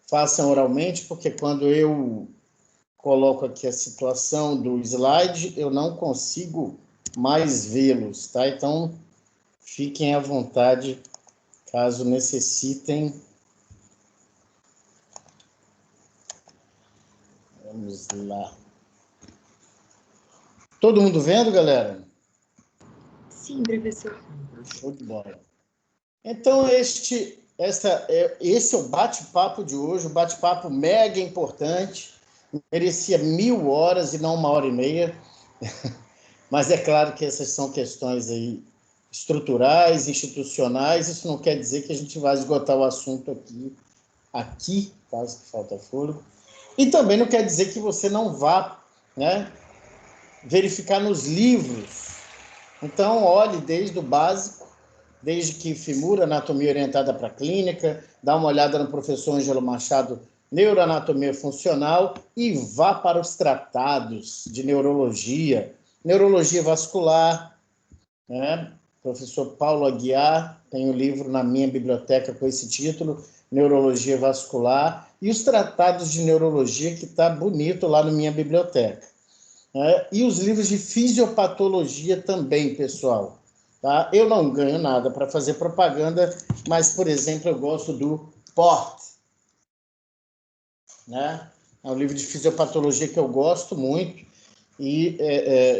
façam oralmente, porque quando eu coloco aqui a situação do slide, eu não consigo mais vê-los, tá? Então, fiquem à vontade, caso necessitem. Vamos lá. Todo mundo vendo, galera? Sim, professor. Show de bola. Então, esse é o bate-papo de hoje, um bate-papo mega importante. Merecia 1000 horas e não 1h30. Mas é claro que essas são questões aí estruturais, institucionais. Isso não quer dizer que a gente vai esgotar o assunto aqui, quase que falta fôlego. E também não quer dizer que você não vá, né, verificar nos livros. Então, olhe desde o básico, desde que FIMUR, Anatomia Orientada para a Clínica, dá uma olhada no professor Ângelo Machado, Neuroanatomia Funcional, e vá para os tratados de neurologia, neurologia vascular, né? Professor Paulo Aguiar tem um livro na minha biblioteca com esse título, Neurologia Vascular, e os tratados de neurologia, que está bonito lá na minha biblioteca. E os livros de fisiopatologia também, pessoal. Tá? Eu não ganho nada para fazer propaganda, mas, por exemplo, eu gosto do PORT. Né? É um livro de fisiopatologia que eu gosto muito e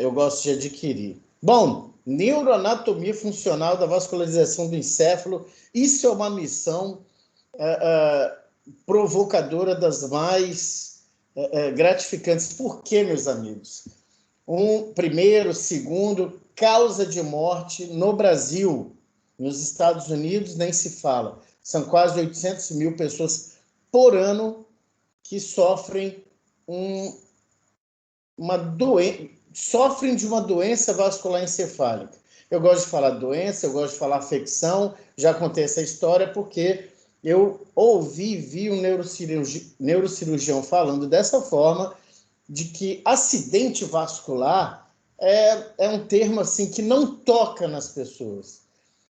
eu gosto de adquirir. Bom, neuroanatomia funcional da vascularização do encéfalo, isso é uma missão provocadora das mais gratificantes. Por quê, meus amigos? Primeiro, segundo, causa de morte no Brasil. Nos Estados Unidos nem se fala. São quase 800 mil pessoas por ano que sofrem sofrem de uma doença vascular encefálica. Eu gosto de falar doença, eu gosto de falar afecção, já contei essa história porque eu vi um neurocirurgião falando dessa forma, de que acidente vascular é um termo assim que não toca nas pessoas.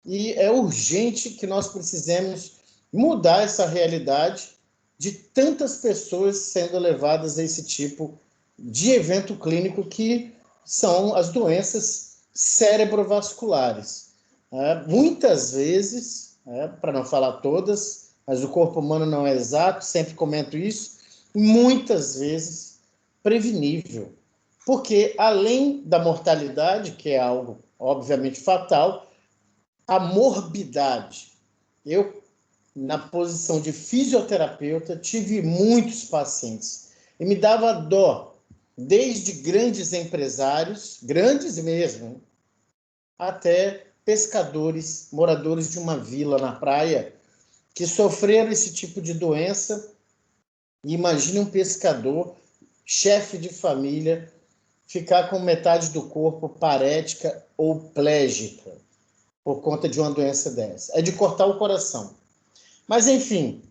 E é urgente que nós precisemos mudar essa realidade de tantas pessoas sendo levadas a esse tipo de evento clínico que são as doenças cerebrovasculares. Muitas vezes, para não falar todas, mas o corpo humano não é exato, sempre comento isso, muitas vezes prevenível. Porque, além da mortalidade, que é algo obviamente fatal, a morbidade. Eu, na posição de fisioterapeuta, tive muitos pacientes e me dava dó, desde grandes empresários, grandes mesmo, até pescadores, moradores de uma vila na praia, que sofreram esse tipo de doença. E imagine um pescador, chefe de família, ficar com metade do corpo parética ou plégica por conta de uma doença dessa. É de cortar o coração. Mas, enfim,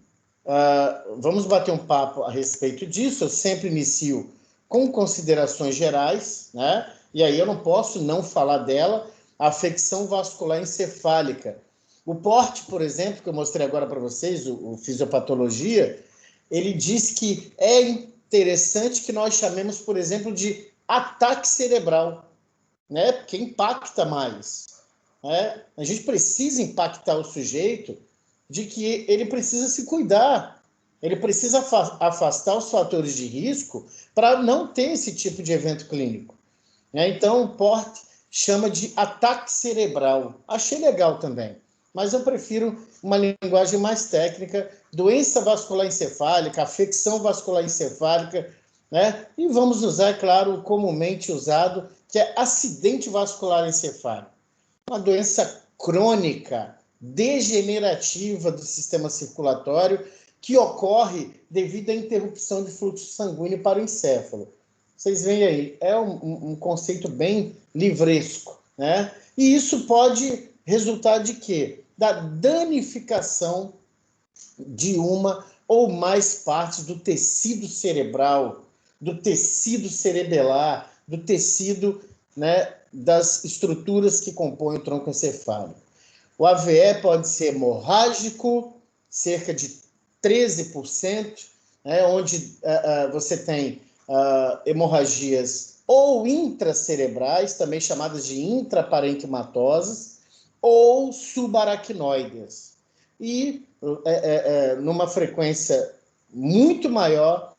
vamos bater um papo a respeito disso. Eu sempre inicio com considerações gerais, né? E aí eu não posso não falar dela, a afecção vascular encefálica. O PORT, por exemplo, que eu mostrei agora para vocês, o Fisiopatologia, ele diz que é interessante que nós chamemos, por exemplo, de ataque cerebral, né? Porque impacta mais. A gente precisa impactar o sujeito de que ele precisa se cuidar, ele precisa afastar os fatores de risco para não ter esse tipo de evento clínico. Então, o PORT chama de ataque cerebral. Achei legal também, mas eu prefiro uma linguagem mais técnica, doença vascular encefálica, afecção vascular encefálica, né? E vamos usar, é claro, o comumente usado, que é acidente vascular encefálico. Uma doença crônica, degenerativa do sistema circulatório, que ocorre devido à interrupção de fluxo sanguíneo para o encéfalo. Vocês veem aí, é um conceito bem livresco, né? E isso pode resultar de quê? Da danificação de uma ou mais partes do tecido cerebral, do tecido cerebelar, do tecido, né, das estruturas que compõem o tronco encefálico. O AVE pode ser hemorrágico, cerca de 13%, né, onde você tem hemorragias ou intracerebrais, também chamadas de intraparenquimatosas, ou subaracnoides. E, numa frequência muito maior,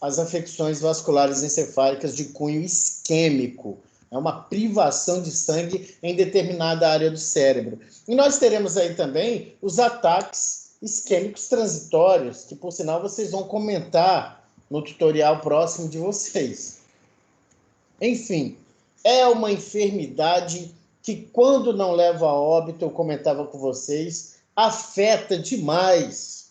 as afecções vasculares encefálicas de cunho isquêmico. É uma privação de sangue em determinada área do cérebro. E nós teremos aí também os ataques isquêmicos transitórios, que, por sinal, vocês vão comentar no tutorial próximo de vocês. Enfim, é uma enfermidade que, quando não leva a óbito, eu comentava com vocês, afeta demais.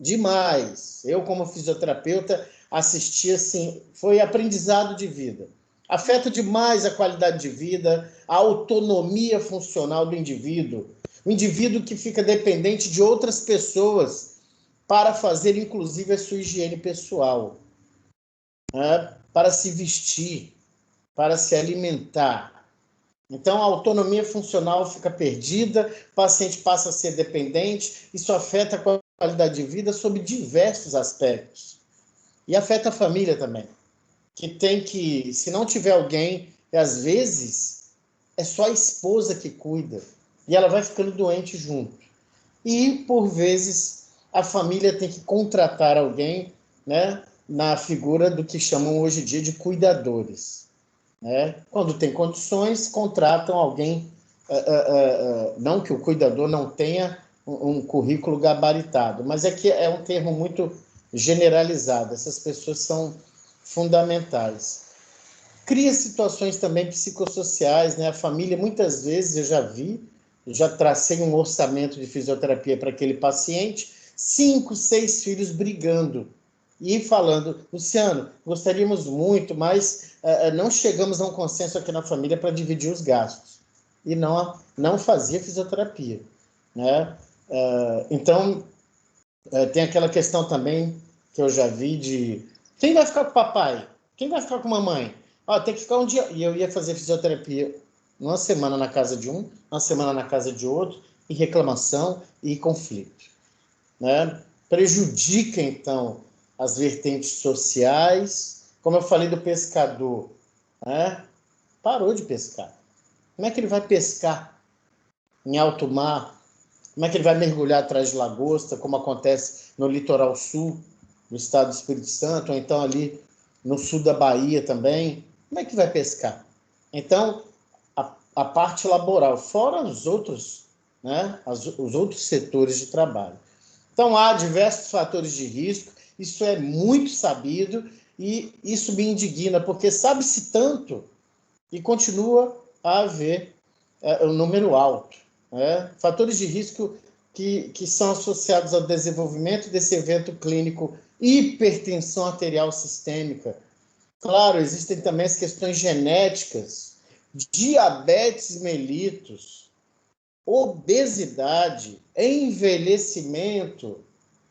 Demais. Eu, como fisioterapeuta, assisti assim, foi aprendizado de vida. Afeta demais a qualidade de vida, a autonomia funcional do indivíduo. O indivíduo que fica dependente de outras pessoas para fazer, inclusive, a sua higiene pessoal, né? Para se vestir, para se alimentar. Então, a autonomia funcional fica perdida, o paciente passa a ser dependente, isso afeta a qualidade de vida sob diversos aspectos. E afeta a família também, que tem que, se não tiver alguém, às vezes, é só a esposa que cuida, e ela vai ficando doente junto. E, por vezes, a família tem que contratar alguém, né, na figura do que chamam hoje em dia de cuidadores. Né? Quando tem condições, contratam alguém, não que o cuidador não tenha um currículo gabaritado, mas é que é um termo muito generalizado, essas pessoas são fundamentais. Cria situações também psicossociais, né? A família, muitas vezes, eu já tracei um orçamento de fisioterapia para aquele paciente, 5, 6 filhos brigando, e falando, Luciano, gostaríamos muito, mas não chegamos a um consenso aqui na família para dividir os gastos. E não fazia fisioterapia. Né? Então, tem aquela questão também que eu já vi de quem vai ficar com o papai? Quem vai ficar com a mamãe? Tem que ficar um dia. E eu ia fazer fisioterapia uma semana na casa de um, uma semana na casa de outro, e reclamação e conflito. Né? Prejudica, então, as vertentes sociais. Como eu falei do pescador, né? Parou de pescar. Como é que ele vai pescar em alto mar? Como é que ele vai mergulhar atrás de lagosta, como acontece no litoral sul do estado do Espírito Santo, ou então ali no sul da Bahia também? Como é que vai pescar? Então, a parte laboral, fora os outros, né? Os outros setores de trabalho. Então, há diversos fatores de risco, isso é muito sabido, e isso me indigna, porque sabe-se tanto e continua a haver um número alto. Né? Fatores de risco que são associados ao desenvolvimento desse evento clínico, hipertensão arterial sistêmica. Claro, existem também as questões genéticas, diabetes mellitus, obesidade, envelhecimento.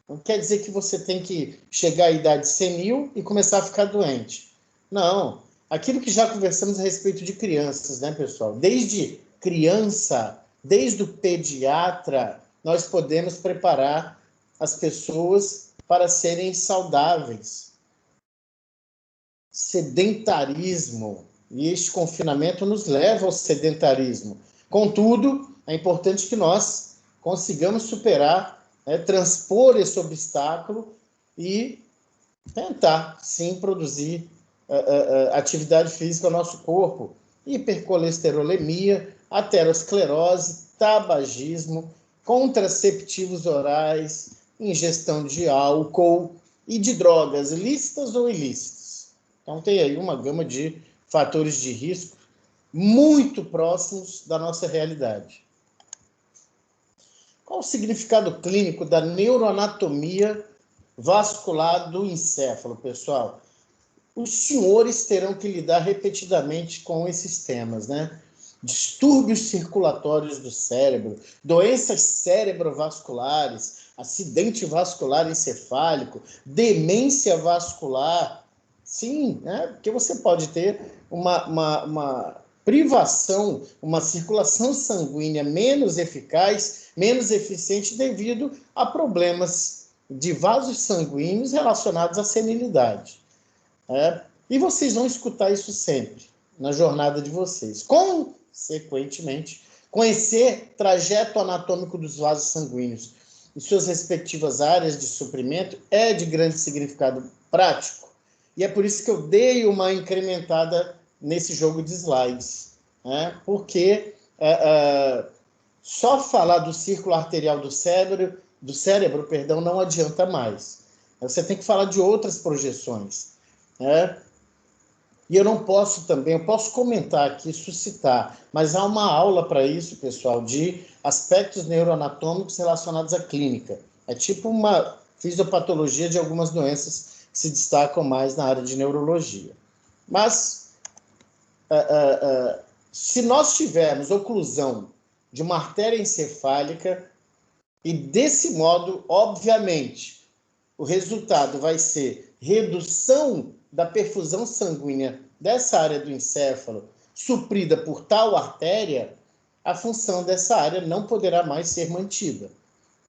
Não quer dizer que você tem que chegar à idade senil e começar a ficar doente. Não. Aquilo que já conversamos a respeito de crianças, né, pessoal? Desde criança, desde o pediatra, nós podemos preparar as pessoas para serem saudáveis. Sedentarismo. E este confinamento nos leva ao sedentarismo. Contudo, é importante que nós consigamos superar, transpor esse obstáculo e tentar, sim, produzir atividade física no nosso corpo. Hipercolesterolemia, aterosclerose, tabagismo, contraceptivos orais, ingestão de álcool e de drogas lícitas ou ilícitas. Então, tem aí uma gama de fatores de risco muito próximos da nossa realidade. Qual o significado clínico da neuroanatomia vascular do encéfalo, pessoal? Os senhores terão que lidar repetidamente com esses temas, né? Distúrbios circulatórios do cérebro, doenças cerebrovasculares, acidente vascular encefálico, demência vascular. Sim, né? Porque você pode ter uma privação, uma circulação sanguínea menos eficaz, menos eficiente devido a problemas de vasos sanguíneos relacionados à senilidade. E vocês vão escutar isso sempre na jornada de vocês. Consequentemente, conhecer trajeto anatômico dos vasos sanguíneos e suas respectivas áreas de suprimento é de grande significado prático. E é por isso que eu dei uma incrementada nesse jogo de slides, né? Porque só falar do círculo arterial do cérebro, não adianta mais. Você tem que falar de outras projeções, né? E eu posso comentar aqui, suscitar, mas há uma aula para isso, pessoal, de aspectos neuroanatômicos relacionados à clínica. É tipo uma fisiopatologia de algumas doenças que se destacam mais na área de neurologia. Mas, se nós tivermos oclusão de uma artéria encefálica, e desse modo, obviamente, o resultado vai ser redução da perfusão sanguínea dessa área do encéfalo, suprida por tal artéria, a função dessa área não poderá mais ser mantida.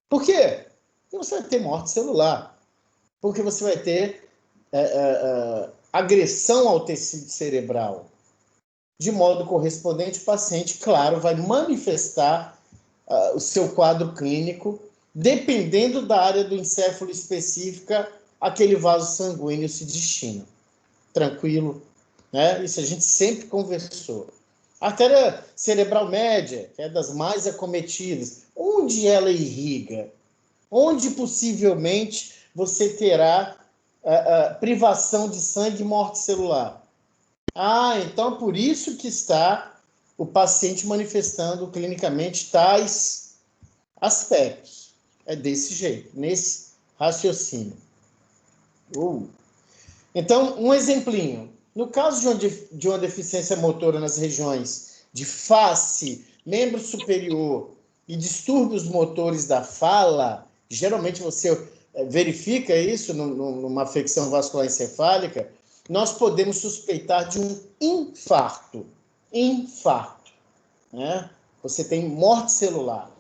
Por quê? Porque você vai ter morte celular, porque você vai ter agressão ao tecido cerebral. De modo correspondente, o paciente, claro, vai manifestar o seu quadro clínico, dependendo da área do encéfalo específica, aquele vaso sanguíneo se destina. Tranquilo, né? Isso a gente sempre conversou. A artéria cerebral média, que é das mais acometidas, onde ela irriga? Onde possivelmente você terá privação de sangue e morte celular? Então por isso que está o paciente manifestando clinicamente tais aspectos. É desse jeito, nesse raciocínio. Então, um exemplinho. No caso de uma deficiência motora nas regiões de face, membro superior e distúrbios motores da fala, geralmente você verifica isso numa afecção vascular encefálica, nós podemos suspeitar de um infarto. Né? Você tem morte celular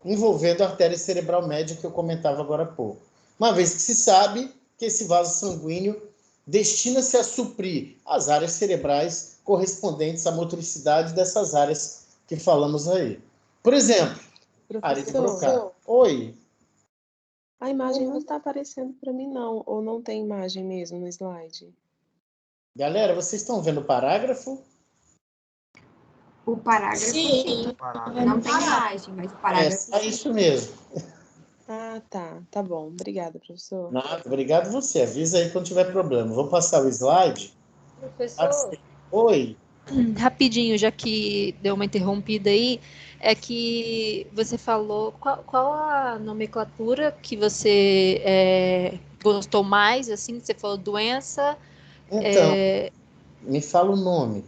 envolvendo a artéria cerebral média que eu comentava agora há pouco. Uma vez que se sabe que esse vaso sanguíneo destina-se a suprir as áreas cerebrais correspondentes à motricidade dessas áreas que falamos aí. Por exemplo, área de Broca. Oi. A imagem não está aparecendo para mim, não. Ou não tem imagem mesmo no slide? Galera, vocês estão vendo o parágrafo? O parágrafo, sim. Não tem imagem, mas o parágrafo, É isso mesmo. Tá bom. Obrigada, professor. Nada, obrigado você. Avisa aí quando tiver problema. Vou passar o slide. Professor? Oi. Rapidinho, já que deu uma interrompida aí, é que você falou qual a nomenclatura que você gostou mais, assim, você falou doença. Então, me fala o nome.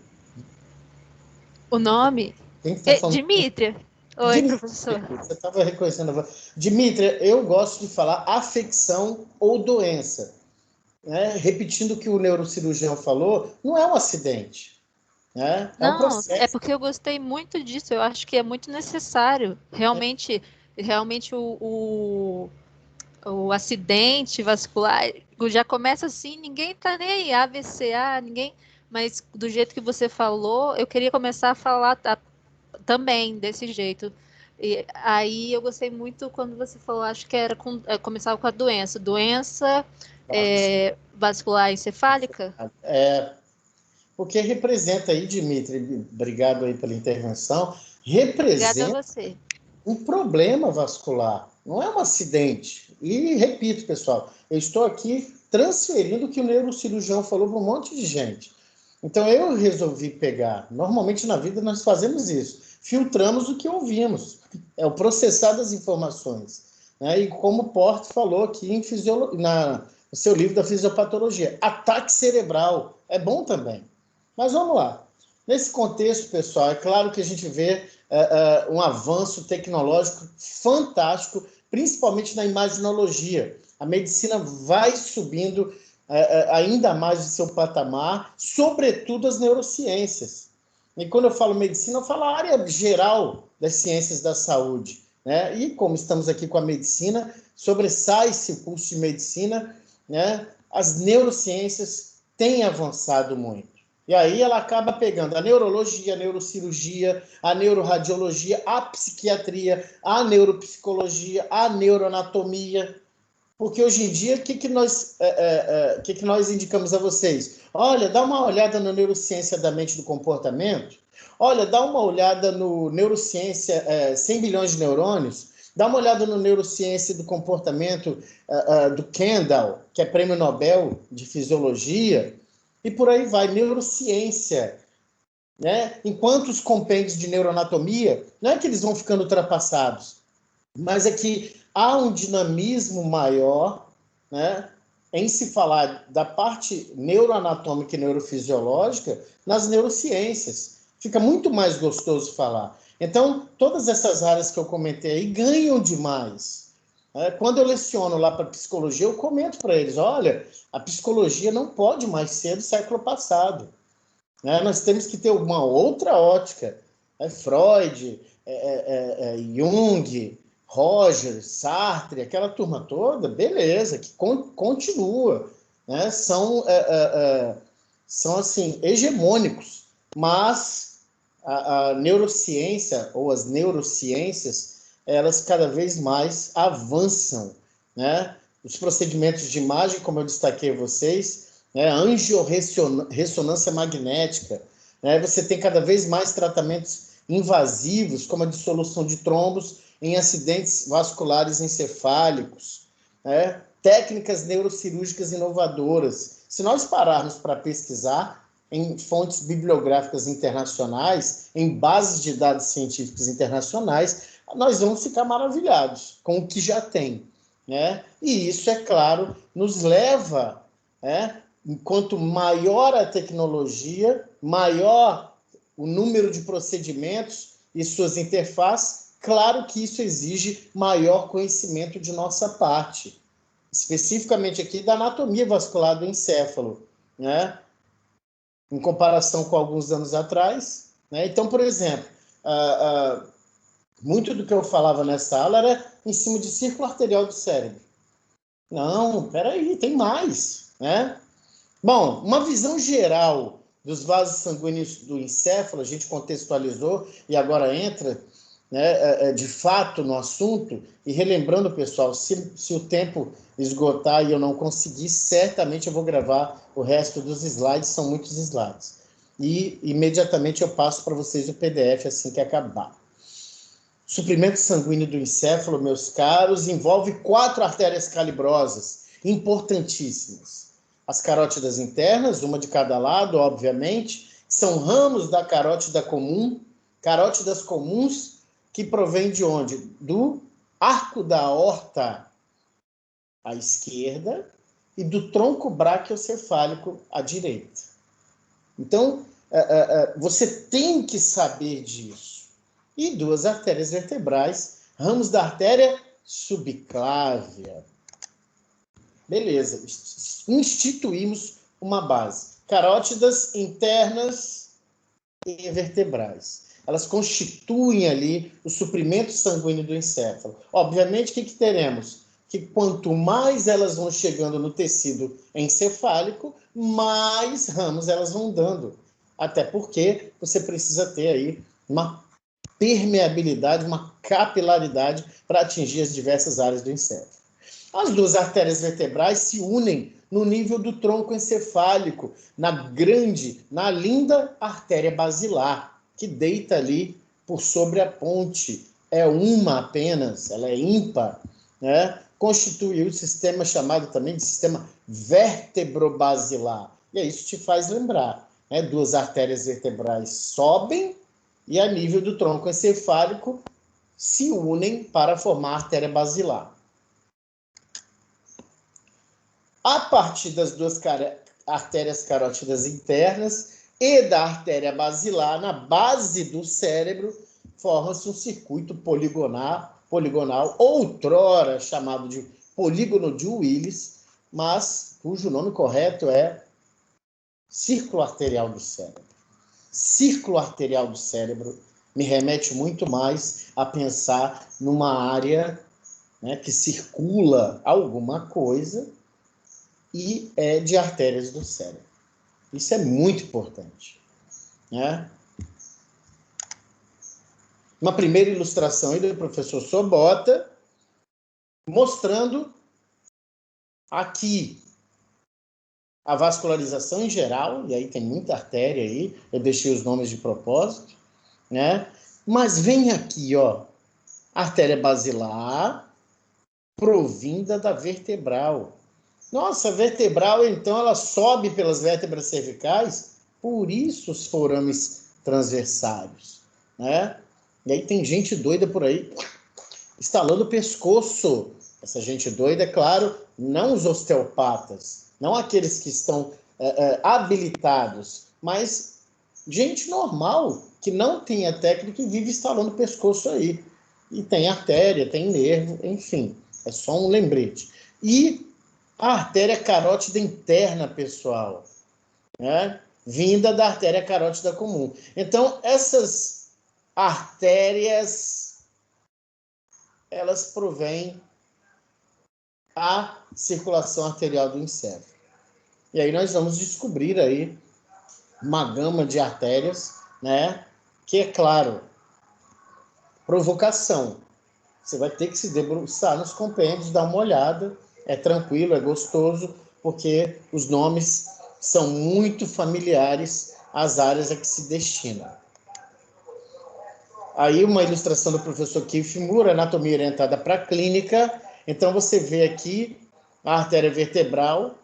O nome? Quem que tá falando? Dimítria. Oi, professor. Você estava reconhecendo a voz. Dimítria, eu gosto de falar afecção ou doença. Né? Repetindo o que o neurocirurgião falou, não é um acidente. Né? É um processo. É porque eu gostei muito disso, eu acho que é muito necessário. Realmente o acidente vascular já começa assim, ninguém tá nem aí, AVC, ninguém. Mas do jeito que você falou, eu queria começar a falar também desse jeito. E aí eu gostei muito quando você falou, acho que começava com a doença. Doença vascular encefálica? Porque representa aí, Dimitri, obrigado aí pela intervenção, representa Obrigada a você. Um problema vascular, não é um acidente. E repito, pessoal, eu estou aqui transferindo o que o neurocirurgião falou para um monte de gente. Então eu resolvi pegar, normalmente na vida nós fazemos isso, filtramos o que ouvimos, é o processar das informações. Né? E como o Porte falou aqui no seu livro da fisiopatologia, ataque cerebral, é bom também. Mas vamos lá. Nesse contexto, pessoal, é claro que a gente vê um avanço tecnológico fantástico, principalmente na imaginologia. A medicina vai subindo ainda mais de seu patamar, sobretudo as neurociências. E quando eu falo medicina, eu falo a área geral das ciências da saúde. né? E como estamos aqui com a medicina, sobressai-se o curso de medicina, né? As neurociências têm avançado muito. E aí ela acaba pegando a neurologia, a neurocirurgia, a neuroradiologia, a psiquiatria, a neuropsicologia, a neuroanatomia. Porque hoje em dia, o que nós indicamos a vocês? Olha, dá uma olhada na neurociência da mente e do comportamento. Olha, dá uma olhada no neurociência 100 bilhões de neurônios. Dá uma olhada no neurociência do comportamento do Kendall, que é prêmio Nobel de Fisiologia. E por aí vai, neurociência. Né? Enquanto os compêndios de neuroanatomia, não é que eles vão ficando ultrapassados, mas é que há um dinamismo maior, né, em se falar da parte neuroanatômica e neurofisiológica nas neurociências. Fica muito mais gostoso falar. Então, todas essas áreas que eu comentei aí ganham demais. Quando eu leciono lá para psicologia, eu comento para eles, olha, a psicologia não pode mais ser do século passado. Nós temos que ter uma outra ótica. Freud, Jung, Roger, Sartre, aquela turma toda, beleza, que continua. Né? São assim, hegemônicos, mas a neurociência ou as neurociências, elas cada vez mais avançam. Né? Os procedimentos de imagem, como eu destaquei a vocês, angiorressonância magnética, né? Você tem cada vez mais tratamentos invasivos, como a dissolução de trombos em acidentes vasculares encefálicos, né? Técnicas neurocirúrgicas inovadoras. Se nós pararmos para pesquisar em fontes bibliográficas internacionais, em bases de dados científicos internacionais, nós vamos ficar maravilhados com o que já tem. Né? E isso, é claro, nos leva... Quanto maior a tecnologia, maior o número de procedimentos e suas interfaces, claro que isso exige maior conhecimento de nossa parte. Especificamente aqui da anatomia vascular do encéfalo, né? Em comparação com alguns anos atrás. Né? Então, por exemplo, muito do que eu falava nessa aula era em cima de círculo arterial do cérebro. Não, peraí, tem mais, né? Bom, uma visão geral dos vasos sanguíneos do encéfalo, a gente contextualizou e agora entra, né, de fato no assunto. E relembrando, pessoal, se o tempo esgotar e eu não conseguir, certamente eu vou gravar o resto dos slides, são muitos slides. E imediatamente eu passo para vocês o PDF assim que acabar. Suprimento sanguíneo do encéfalo, meus caros, envolve 4 artérias calibrosas, importantíssimas. As carótidas internas, uma de cada lado, obviamente, são ramos da carótida comum, carótidas comuns, que provém de onde? Do arco da aorta à esquerda e do tronco braquiocefálico à direita. Então, você tem que saber disso. E 2 artérias vertebrais, ramos da artéria subclávia. Beleza, instituímos uma base. Carótidas internas e vertebrais. Elas constituem ali o suprimento sanguíneo do encéfalo. Obviamente, o que teremos? Que quanto mais elas vão chegando no tecido encefálico, mais ramos elas vão dando. Até porque você precisa ter aí uma permeabilidade, uma capilaridade para atingir as diversas áreas do encéfalo. As 2 artérias vertebrais se unem no nível do tronco encefálico, na linda artéria basilar, que deita ali por sobre a ponte. É uma apenas, ela é ímpar, né? Constitui o sistema chamado também de sistema vértebrobasilar. E isso te faz lembrar, né? 2 artérias vertebrais sobem e a nível do tronco encefálico se unem para formar a artéria basilar. A partir das 2 artérias carótidas internas e da artéria basilar, na base do cérebro, forma-se um circuito poligonal, outrora chamado de polígono de Willis, mas cujo nome correto é círculo arterial do cérebro. Círculo arterial do cérebro, me remete muito mais a pensar numa área, né, que circula alguma coisa e é de artérias do cérebro. Isso é muito importante, né? Uma primeira ilustração aí do professor Sobota, mostrando aqui a vascularização em geral, e aí tem muita artéria aí, eu deixei os nomes de propósito, né? Mas vem aqui, ó, artéria basilar provinda da vertebral. Nossa, a vertebral, então, ela sobe pelas vértebras cervicais, por isso os forames transversários, né? E aí tem gente doida por aí, estalando o pescoço. Essa gente doida, é claro, não os osteopatas, não aqueles que estão habilitados, mas gente normal, que não tem a técnica e vive estalando o pescoço aí. E tem artéria, tem nervo, enfim, é só um lembrete. E a artéria carótida interna, pessoal, né? Vinda da artéria carótida comum. Então, essas artérias, elas provêm a circulação arterial do encéfalo. E aí nós vamos descobrir aí uma gama de artérias, né? Que é claro, provocação. Você vai ter que se debruçar nos compêndios, dar uma olhada. É tranquilo, é gostoso, porque os nomes são muito familiares às áreas a que se destina. Aí uma ilustração do professor Keith Moore, anatomia orientada para a clínica. Então você vê aqui a artéria vertebral,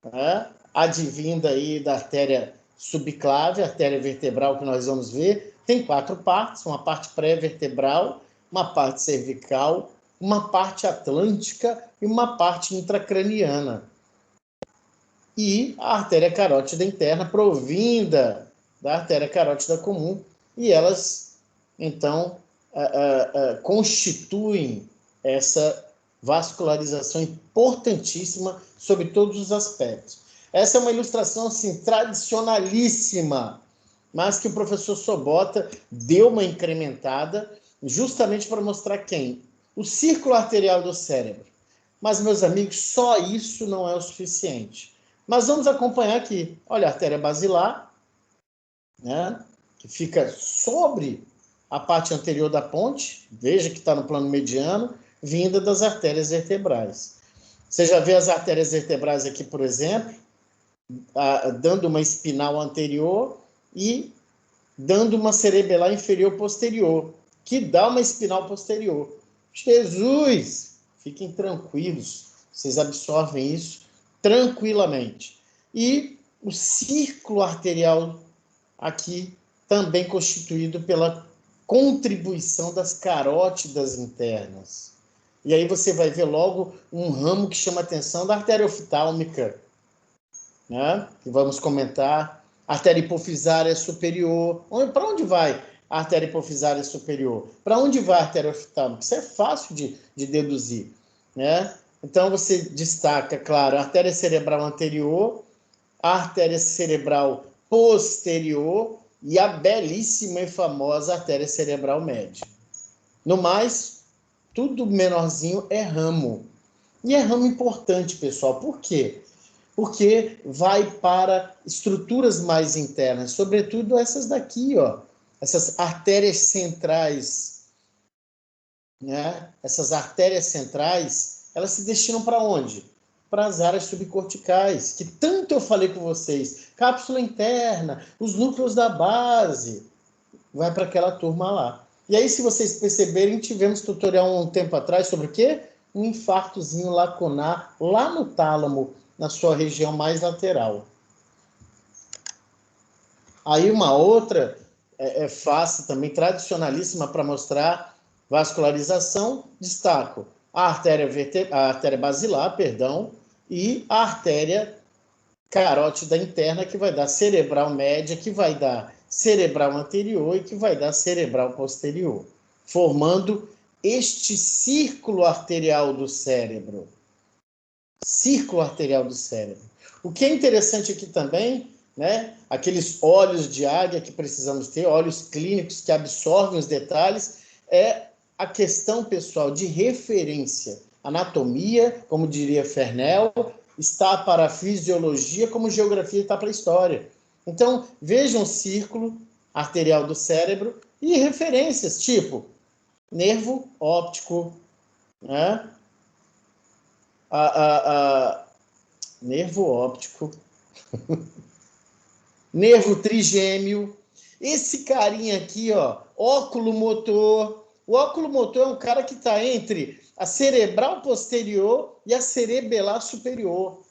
né, advinda aí da artéria subclave, a artéria vertebral que nós vamos ver. Tem 4 partes, uma parte pré-vertebral, uma parte cervical, uma parte atlântica e uma parte intracraniana. E a artéria carótida interna provinda da artéria carótida comum, e elas, então, constituem essa vascularização importantíssima sobre todos os aspectos. Essa é uma ilustração, assim, tradicionalíssima, mas que o professor Sobota deu uma incrementada justamente para mostrar quem? O círculo arterial do cérebro. Mas, meus amigos, só isso não é o suficiente. Mas vamos acompanhar aqui. Olha, a artéria basilar, né, que fica sobre a parte anterior da ponte, veja que está no plano mediano, vinda das artérias vertebrais. Você já vê as artérias vertebrais aqui, por exemplo, dando uma espinal anterior e dando uma cerebelar inferior posterior, que dá uma espinal posterior. Jesus! Fiquem tranquilos, vocês absorvem isso tranquilamente. E o círculo arterial aqui também constituído pela contribuição das carótidas internas. E aí você vai ver logo um ramo que chama a atenção da artéria oftálmica, né? Que vamos comentar. Artéria hipofisária superior. Para onde vai a artéria hipofisária superior? Para onde vai a artéria oftálmica? Isso é fácil de deduzir, né? Então você destaca, claro, a artéria cerebral anterior, a artéria cerebral posterior e a belíssima e famosa artéria cerebral média. No mais, tudo menorzinho é ramo. E é ramo importante, pessoal. Por quê? Porque vai para estruturas mais internas, sobretudo essas daqui, ó, essas artérias centrais, né? Essas artérias centrais, elas se destinam para onde? Para as áreas subcorticais, que tanto eu falei com vocês, cápsula interna, os núcleos da base, vai para aquela turma lá. E aí, se vocês perceberem, tivemos tutorial um tempo atrás sobre o quê? Um infartozinho lacunar lá no tálamo, na sua região mais lateral. Aí uma outra face também tradicionalíssima para mostrar vascularização, destaco a artéria basilar, e a artéria carótida interna, que vai dar cerebral média, que vai dar cerebral anterior e que vai dar cerebral posterior, formando este círculo arterial do cérebro. Círculo arterial do cérebro. O que é interessante aqui também né? Aqueles olhos de águia que precisamos ter, olhos clínicos que absorvem os detalhes, é a questão, pessoal, de referência. Anatomia, como diria Fernel, está para a fisiologia, como geografia está para a história. Então, vejam o círculo arterial do cérebro e referências, tipo nervo óptico, né? Nervo óptico, nervo trigêmeo, esse carinha aqui, ó, óculo motor. O óculo motor é um cara que está entre a cerebral posterior e a cerebelar superior.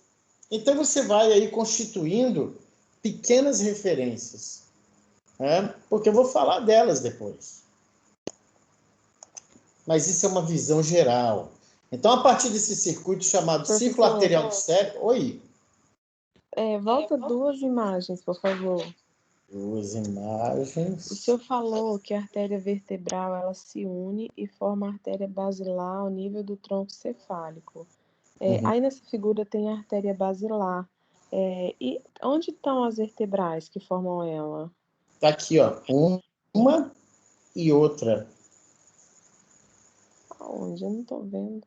Então você vai aí constituindo pequenas referências, né? Porque eu vou falar delas depois. Mas isso é uma visão geral. Então, a partir desse circuito chamado círculo arterial do cérebro... Oi. Volta 2 imagens, por favor. 2 imagens. O senhor falou que a artéria vertebral ela se une e forma a artéria basilar ao nível do tronco cefálico. Aí nessa figura tem a artéria basilar. E onde estão as vertebrais que formam ela? Tá aqui, ó. Uma e outra. Aonde? Eu não estou vendo.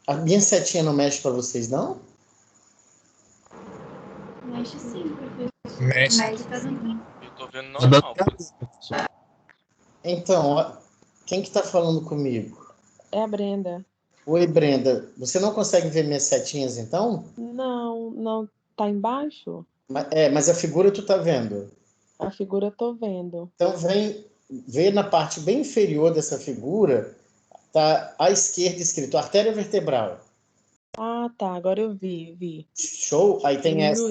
A minha setinha não mexe para vocês, não? Mexe sim, professor. Mexe. Mexe também. Eu tô vendo normal. Então, ó, quem que tá falando comigo? É a Brenda. Oi, Brenda. Você não consegue ver minhas setinhas, então? Não. Tá embaixo? Mas a figura tu tá vendo. A figura eu tô vendo. Então, vê na parte bem inferior dessa figura, tá à esquerda escrito artéria vertebral. Ah, tá. Agora eu vi. Show? Aí tem essa.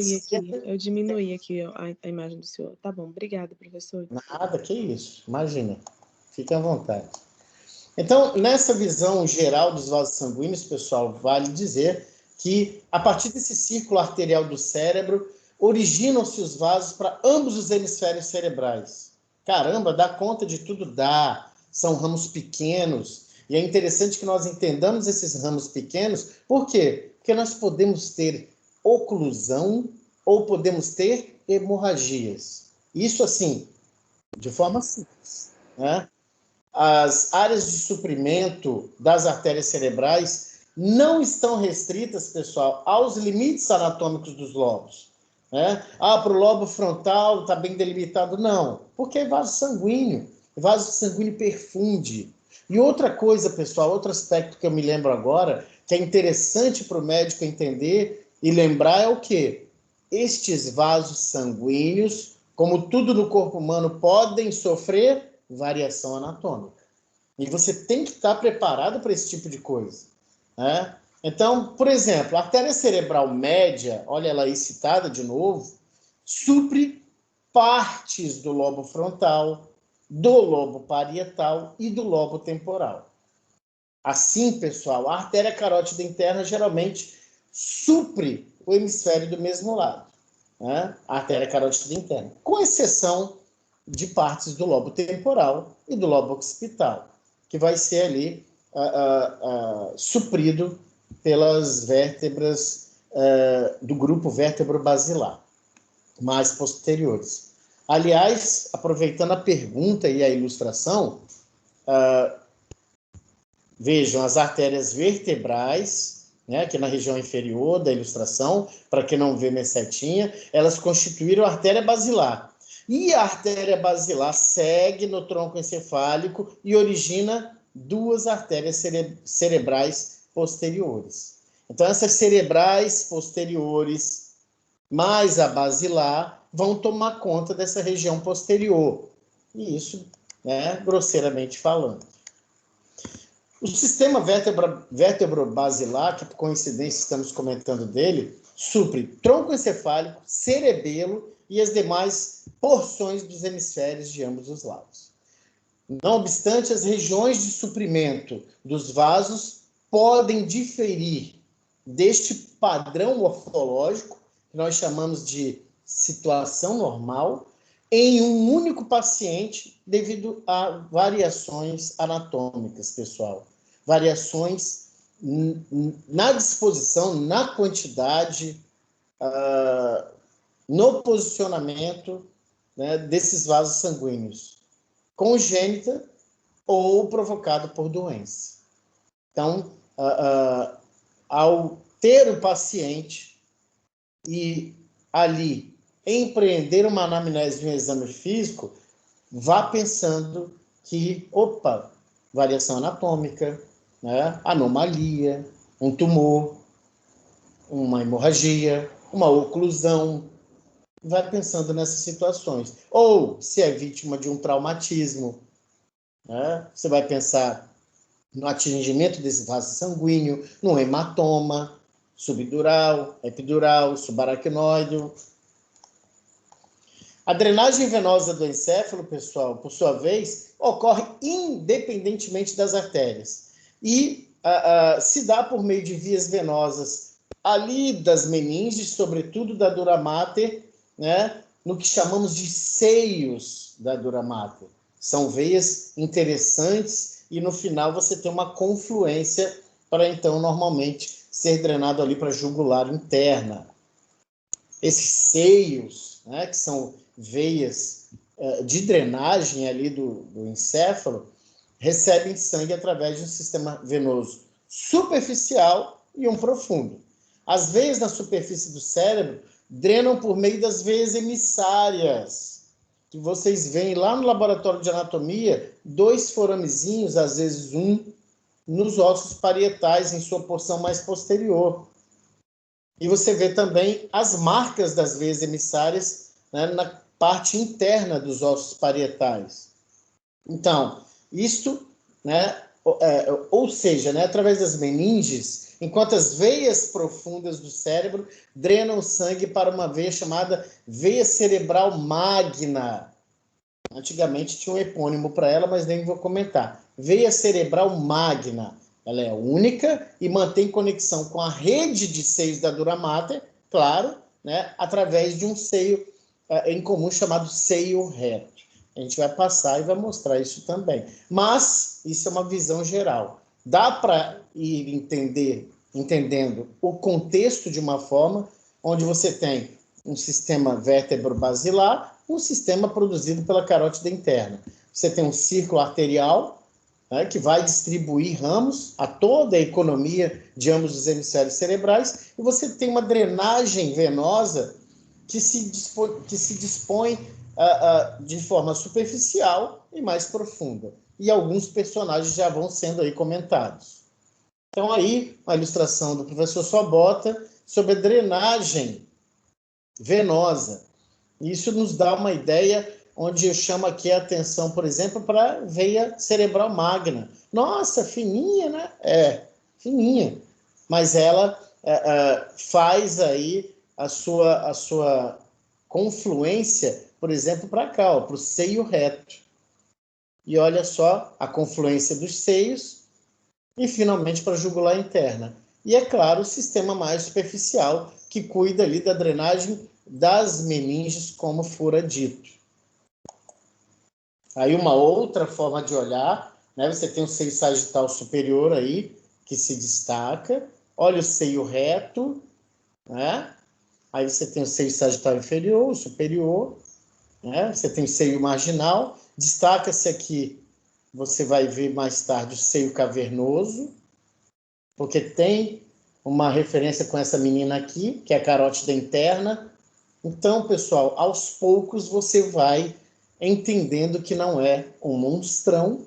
Eu diminuí aqui a imagem do senhor. Tá bom, obrigada, professor. Nada, que isso. Imagina. Fique à vontade. Então, nessa visão geral dos vasos sanguíneos, pessoal, vale dizer que, a partir desse círculo arterial do cérebro, originam-se os vasos para ambos os hemisférios cerebrais. Caramba, dá conta de tudo? Dá. São ramos pequenos. E é interessante que nós entendamos esses ramos pequenos. Por quê? Porque nós podemos ter oclusão ou podemos ter hemorragias. Isso, assim, de forma simples, né? As áreas de suprimento das artérias cerebrais não estão restritas, pessoal, aos limites anatômicos dos lobos, né? Para o lobo frontal está bem delimitado. Não, porque é vaso sanguíneo perfunde. E outra coisa, pessoal, outro aspecto que eu me lembro agora, que é interessante para o médico entender e lembrar é o quê? Estes vasos sanguíneos, como tudo no corpo humano, podem sofrer variação anatômica. E você tem que estar preparado para esse tipo de coisa, né? Então, por exemplo, a artéria cerebral média, olha ela aí citada de novo, supre partes do lobo frontal, do lobo parietal e do lobo temporal. Assim, pessoal, a artéria carótida interna geralmente supre o hemisfério do mesmo lado, né? A artéria carótida interna, com exceção de partes do lobo temporal e do lobo occipital, que vai ser ali suprido pelas vértebras do grupo vértebro-basilar, mais posteriores. Aliás, aproveitando a pergunta e a ilustração, vejam as artérias vertebrais, né, aqui na região inferior da ilustração, para quem não vê minha setinha, elas constituíram a artéria basilar. E a artéria basilar segue no tronco encefálico e origina 2 artérias cerebrais posteriores. Então, essas cerebrais posteriores, mais a basilar, vão tomar conta dessa região posterior. E isso, né, grosseiramente falando. O sistema vértebro-basilar, que por coincidência estamos comentando dele, supre tronco encefálico, cerebelo e as demais porções dos hemisférios de ambos os lados. Não obstante, as regiões de suprimento dos vasos podem diferir deste padrão morfológico, que nós chamamos de situação normal, em um único paciente, devido a variações anatômicas, pessoal. Variações na disposição, na quantidade no posicionamento, né, desses vasos sanguíneos, congênita ou provocado por doença. Então, ao ter o paciente e ali empreender uma anamnese de um exame físico, vá pensando que, opa, variação anatômica, né, anomalia, um tumor, uma hemorragia, uma oclusão. Vai pensando nessas situações. Ou se é vítima de um traumatismo, né, você vai pensar no atingimento desse vaso sanguíneo, no hematoma subdural, epidural, subaracnoide. A drenagem venosa do encéfalo, pessoal, por sua vez, ocorre independentemente das artérias e se dá por meio de vias venosas ali das meninges, sobretudo da dura mater, né, no que chamamos de seios da dura mater. São veias interessantes e no final você tem uma confluência para então normalmente ser drenado ali para a jugular interna. Esses seios, né, que são veias de drenagem ali do encéfalo, recebem sangue através de um sistema venoso superficial e um profundo. As veias na superfície do cérebro drenam por meio das veias emissárias, que vocês veem lá no laboratório de anatomia, 2 foramezinhos, às vezes um, nos ossos parietais, em sua porção mais posterior. E você vê também as marcas das veias emissárias, né, na parte interna dos ossos parietais. Então, isto, né, ou seja, né, através das meninges, enquanto as veias profundas do cérebro drenam o sangue para uma veia chamada veia cerebral magna. Antigamente tinha um epônimo para ela, mas nem vou comentar. Veia cerebral magna. Ela é única e mantém conexão com a rede de seios da dura mater, claro, né, através de um seio em comum chamado seio reto. A gente vai passar e vai mostrar isso também. Mas isso é uma visão geral. Dá para ir entendendo o contexto de uma forma onde você tem um sistema vértebro-basilar, um sistema produzido pela carótida interna. Você tem um círculo arterial, né, que vai distribuir ramos a toda a economia de ambos os hemisférios cerebrais, e você tem uma drenagem venosa que se dispõe de forma superficial e mais profunda. E alguns personagens já vão sendo aí comentados. Então, aí, uma ilustração do professor Sobota sobre a drenagem venosa. Isso nos dá uma ideia onde eu chamo aqui a atenção, por exemplo, para a veia cerebral magna. Nossa, fininha, né? É, fininha. Mas ela faz aí a sua confluência, por exemplo, para cá, para o seio reto. E olha só a confluência dos seios e, finalmente, para a jugular interna. E, é claro, o sistema mais superficial, que cuida ali da drenagem das meninges, como fora dito. Aí uma outra forma de olhar, né? Você tem o seio sagital superior aí, que se destaca. Olha o seio reto, né? Aí você tem o seio sagital inferior, o superior, né? Você tem o seio marginal. Destaca-se aqui, você vai ver mais tarde, o seio cavernoso, porque tem uma referência com essa menina aqui, que é a carótida interna. Então, pessoal, aos poucos você vai entendendo que não é um monstrão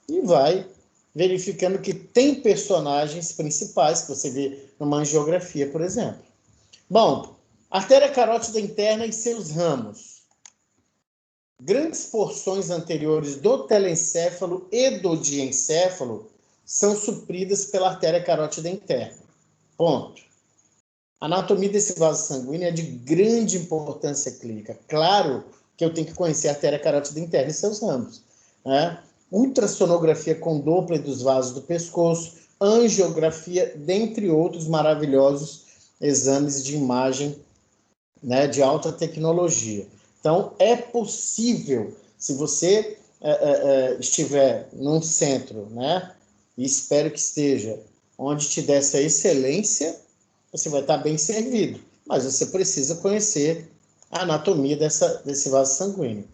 e vai verificando que tem personagens principais que você vê numa angiografia, por exemplo. Bom, artéria carótida interna e seus ramos. Grandes porções anteriores do telencéfalo e do diencéfalo são supridas pela artéria carótida interna. Ponto. A anatomia desse vaso sanguíneo é de grande importância clínica. Claro que eu tenho que conhecer a artéria carótida interna e seus ramos, né? Ultrassonografia com Doppler dos vasos do pescoço, angiografia, dentre outros maravilhosos exames de imagem, né, de alta tecnologia. Então, é possível, se você estiver num centro, né, e espero que esteja, onde te dê essa excelência, você vai estar bem servido. Mas você precisa conhecer a anatomia desse vaso sanguíneo.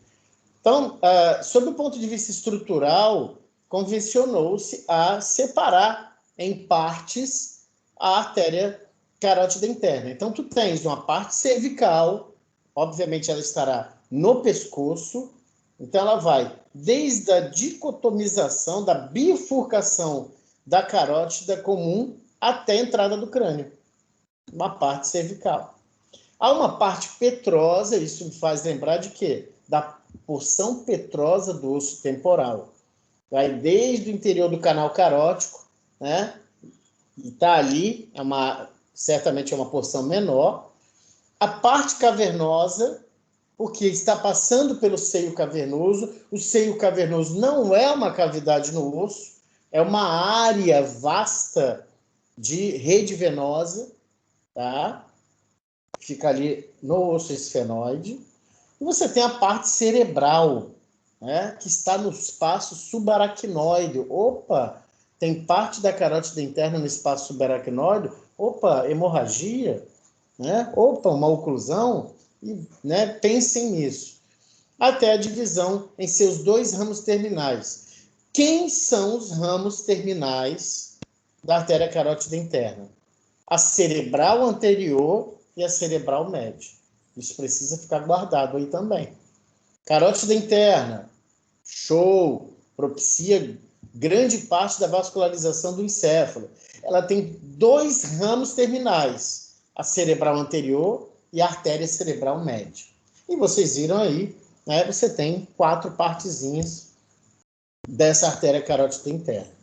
Então, sob o ponto de vista estrutural, convencionou-se a separar em partes a artéria carótida interna. Então, tu tens uma parte cervical, obviamente ela estará no pescoço, então ela vai desde a dicotomização, da bifurcação da carótida comum até a entrada do crânio, uma parte cervical. Há uma parte petrosa, isso me faz lembrar de quê? Da porção petrosa do osso temporal. Vai desde o interior do canal carótico, né? E está ali, certamente é uma porção menor. A parte cavernosa, porque está passando pelo seio cavernoso. O seio cavernoso não é uma cavidade no osso, é uma área vasta de rede venosa, tá? Fica ali no osso esfenoide. E você tem a parte cerebral, né, que está no espaço subaracnoide. Opa, tem parte da carótida interna no espaço subaracnoide. Opa, hemorragia, né? Opa, uma oclusão. E, né, pensem nisso. Até a divisão em seus 2 ramos terminais. Quem são os ramos terminais da artéria carótida interna? A cerebral anterior e a cerebral média. Isso precisa ficar guardado aí também. Carótida interna, show, propicia grande parte da vascularização do encéfalo. Ela tem 2 ramos terminais, a cerebral anterior e a artéria cerebral média. E vocês viram aí, né, você tem 4 partezinhas dessa artéria carótida interna.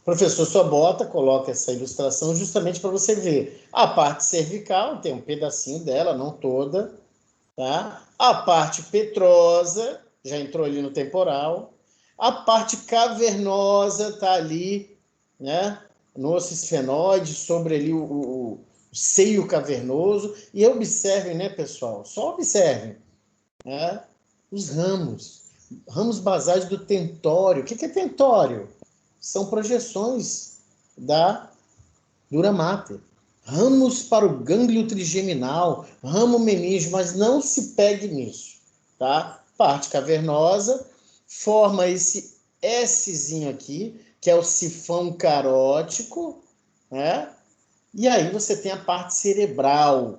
O professor Sobota coloca essa ilustração justamente para você ver. A parte cervical tem um pedacinho dela, não toda, tá? A parte petrosa já entrou ali no temporal. A parte cavernosa está ali, né? No osso esfenoide, sobre ali o seio cavernoso. E observem, né, pessoal? Só observem, né? Os ramos basais do tentório. O que é tentório? São projeções da dura mater. Ramos para o gânglio trigeminal, ramo meníngeo, mas não se pegue nisso, tá? Parte cavernosa, forma esse Szinho aqui, que é o sifão carótico, né? E aí você tem a parte cerebral.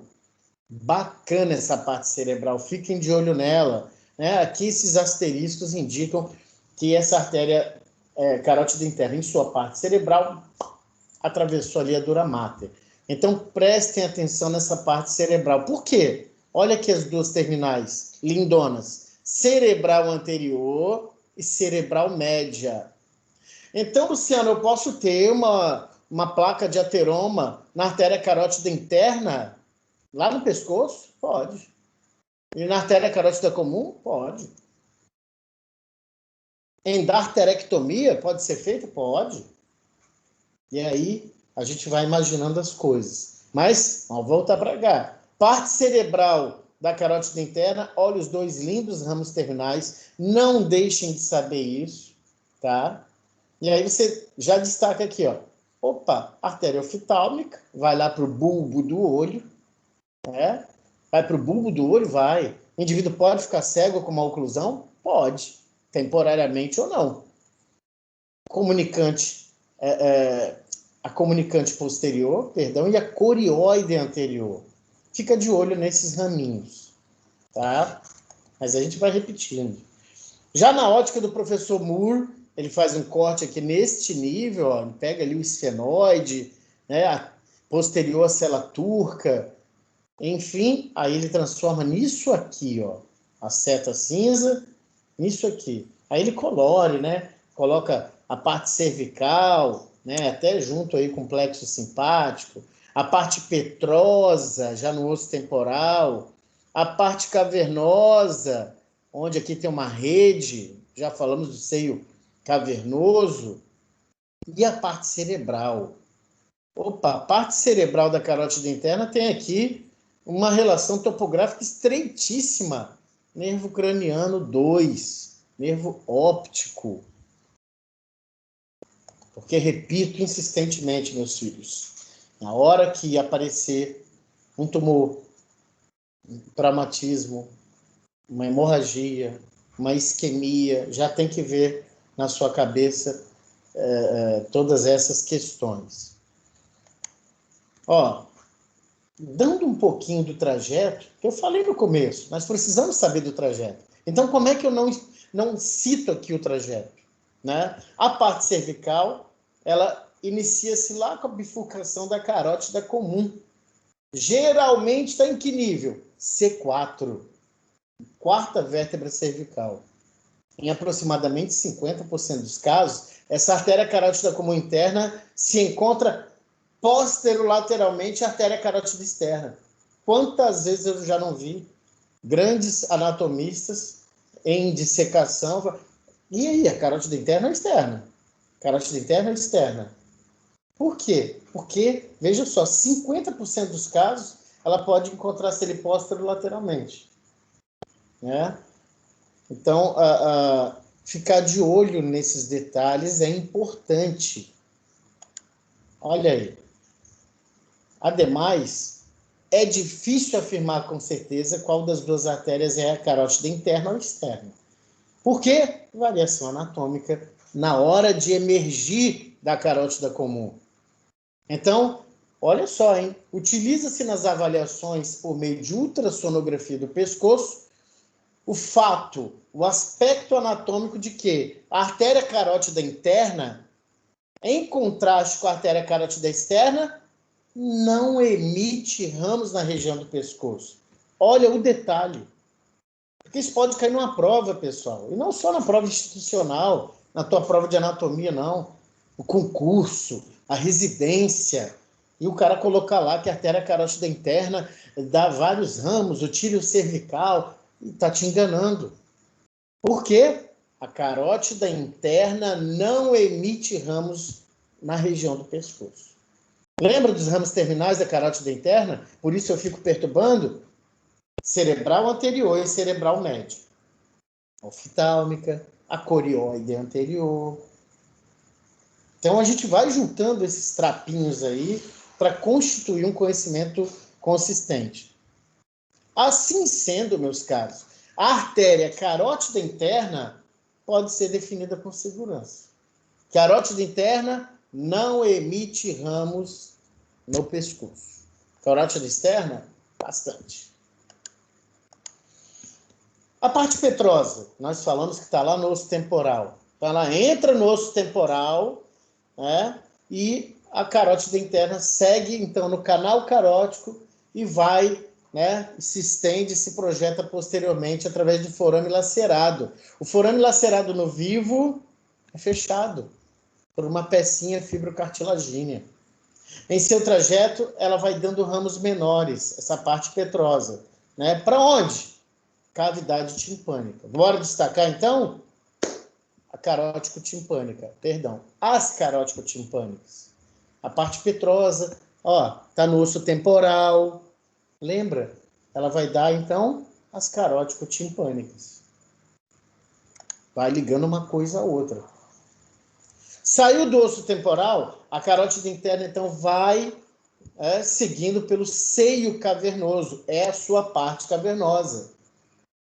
Bacana essa parte cerebral, fiquem de olho nela, né? Aqui esses asteriscos indicam que essa artéria carótida interna, em sua parte cerebral, atravessou ali a dura mater. Então, prestem atenção nessa parte cerebral. Por quê? Olha aqui as 2 terminais, lindonas. Cerebral anterior e cerebral média. Então, Luciano, eu posso ter uma placa de ateroma na artéria carótida interna, lá no pescoço? Pode. E na artéria carótida comum? Pode. Endarterectomia pode ser feita? Pode. E aí a gente vai imaginando as coisas. Mas, vamos voltar para cá. Parte cerebral da carótida interna, olha os 2 lindos ramos terminais. Não deixem de saber isso, tá? E aí você já destaca aqui, ó. Opa, artéria oftálmica, vai lá para o bulbo do olho, né? Vai para o bulbo do olho? Vai. O indivíduo pode ficar cego com uma oclusão? Pode. Temporariamente ou não. A comunicante posterior, perdão, e a corióide anterior. Fica de olho nesses raminhos, tá? Mas a gente vai repetindo. Já na ótica do professor Moore, ele faz um corte aqui neste nível, ó, ele pega ali o esfenoide, né, a posterior cela turca, enfim, aí ele transforma nisso aqui, ó, a seta cinza, nisso aqui. Aí ele colore, né? Coloca a parte cervical, né? Até junto aí com o plexo simpático, a parte petrosa, já no osso temporal, a parte cavernosa, onde aqui tem uma rede, já falamos do seio cavernoso, e a parte cerebral. Opa, a parte cerebral da carótida interna tem aqui uma relação topográfica estreitíssima. Nervo craniano 2, nervo óptico. Porque, repito insistentemente, meus filhos, na hora que aparecer um tumor traumatismo, uma hemorragia, uma isquemia, já tem que ver na sua cabeça todas essas questões. Ó, dando um pouquinho do trajeto, que eu falei no começo, nós precisamos saber do trajeto. Então, como é que eu não cito aqui o trajeto? Né? A parte cervical, ela inicia-se lá com a bifurcação da carótida comum. Geralmente está em que nível? C4, quarta vértebra cervical. Em aproximadamente 50% dos casos, essa artéria carótida comum interna se encontra posterolateralmente à artéria carótida externa. Quantas vezes eu já não vi grandes anatomistas em dissecação? E aí, a carótida interna ou externa? Carótida interna ou externa? Por quê? Porque, veja só, 50% dos casos, ela pode encontrar-se ali posterolateralmente. Né? Então, ficar de olho nesses detalhes é importante. Olha aí. Ademais, é difícil afirmar com certeza qual das duas artérias é a carótida interna ou externa. Por quê? Variação anatômica na hora de emergir da carótida comum. Então, olha só, hein? Utiliza-se nas avaliações por meio de ultrassonografia do pescoço o aspecto anatômico de que a artéria carótida interna, em contraste com a artéria carótida externa, não emite ramos na região do pescoço. Olha o detalhe. Porque isso pode cair numa prova, pessoal. E não só na prova institucional, na tua prova de anatomia, não. O concurso, a residência. E o cara colocar lá que a artéria carótida interna dá vários ramos, o tílio cervical, e está te enganando. Por quê? A carótida interna não emite ramos na região do pescoço. Lembra dos ramos terminais da carótida interna? Por isso eu fico perturbando? Cerebral anterior e cerebral médio. Oftálmica, a corióide anterior. Então a gente vai juntando esses trapinhos aí para constituir um conhecimento consistente. Assim sendo, meus caros, a artéria carótida interna pode ser definida com segurança. Carótida interna não emite ramos no pescoço. Carótida externa, bastante. A parte petrosa, nós falamos que está lá no osso temporal. Então, ela entra no osso temporal, né, e a carótida interna segue, então, no canal carótico e vai, né, se estende, se projeta posteriormente através do forame lacerado. O forame lacerado no vivo é fechado por uma pecinha fibrocartilagínea. Em seu trajeto, ela vai dando ramos menores, essa parte petrosa. Né? Para onde? Cavidade timpânica. Bora destacar, então, a carótico-timpânica. Perdão, as carótico-timpânicas. A parte petrosa, ó, tá no osso temporal. Lembra? Ela vai dar, então, as carótico-timpânicas. Vai ligando uma coisa a outra. Saiu do osso temporal, a carótida interna, então, vai seguindo pelo seio cavernoso. É a sua parte cavernosa,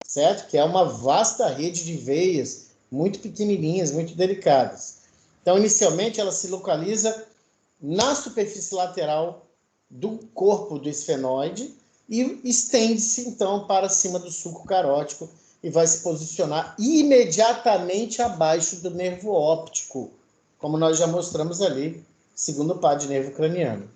certo? Que é uma vasta rede de veias, muito pequenininhas, muito delicadas. Então, inicialmente, ela se localiza na superfície lateral do corpo do esfenoide e estende-se, então, para cima do sulco carótico e vai se posicionar imediatamente abaixo do nervo óptico, como nós já mostramos ali, segundo o par de nervo craniano.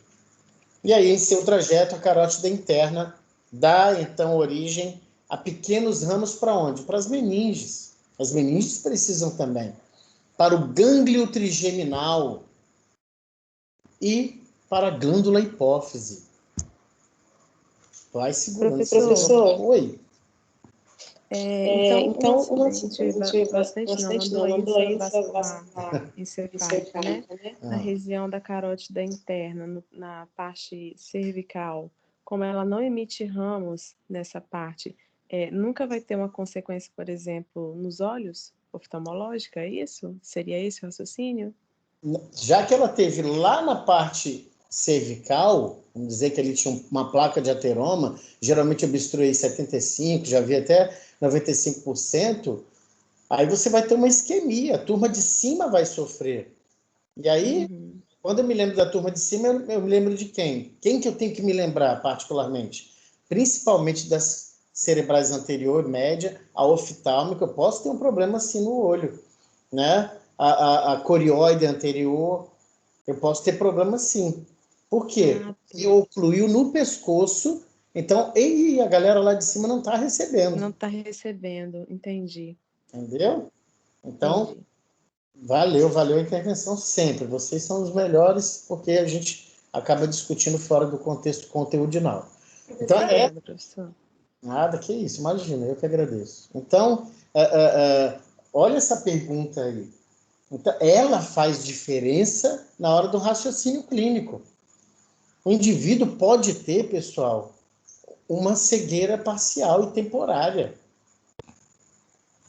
E aí, em seu trajeto, a carótida interna dá, então, origem a pequenos ramos para onde? Para as meninges. As meninges precisam também. Para o gânglio trigeminal e para a glândula hipófise. Vai segurando. Professor. Oi. Então, um acidente bastante não, uma doença vascular encefálica, né? Na região da carótida interna, na parte cervical, como ela não emite ramos nessa parte, nunca vai ter uma consequência, por exemplo, nos olhos, oftalmológica, é isso? Seria esse o raciocínio? Já que ela teve lá na parte cervical, vamos dizer que ele tinha uma placa de ateroma, geralmente obstrui 75%, já vi até 95%, aí você vai ter uma isquemia, a turma de cima vai sofrer. E aí, quando eu me lembro da turma de cima, eu me lembro de quem? Quem que eu tenho que me lembrar particularmente? Principalmente das cerebrais anterior e média, a oftálmica, eu posso ter um problema assim no olho, né? A corioide anterior, eu posso ter problema sim. Por quê? Porque ocluiu no pescoço, então, e a galera lá de cima não está recebendo. Não está recebendo, entendi. Entendeu? Então, valeu a intervenção sempre. Vocês são os melhores, porque a gente acaba discutindo fora do contexto conteudinal. Então, Obrigada, professor. Nada, que isso, imagina, eu que agradeço. Então, olha essa pergunta aí. Então, ela faz diferença na hora do raciocínio clínico. O indivíduo pode ter, pessoal, uma cegueira parcial e temporária,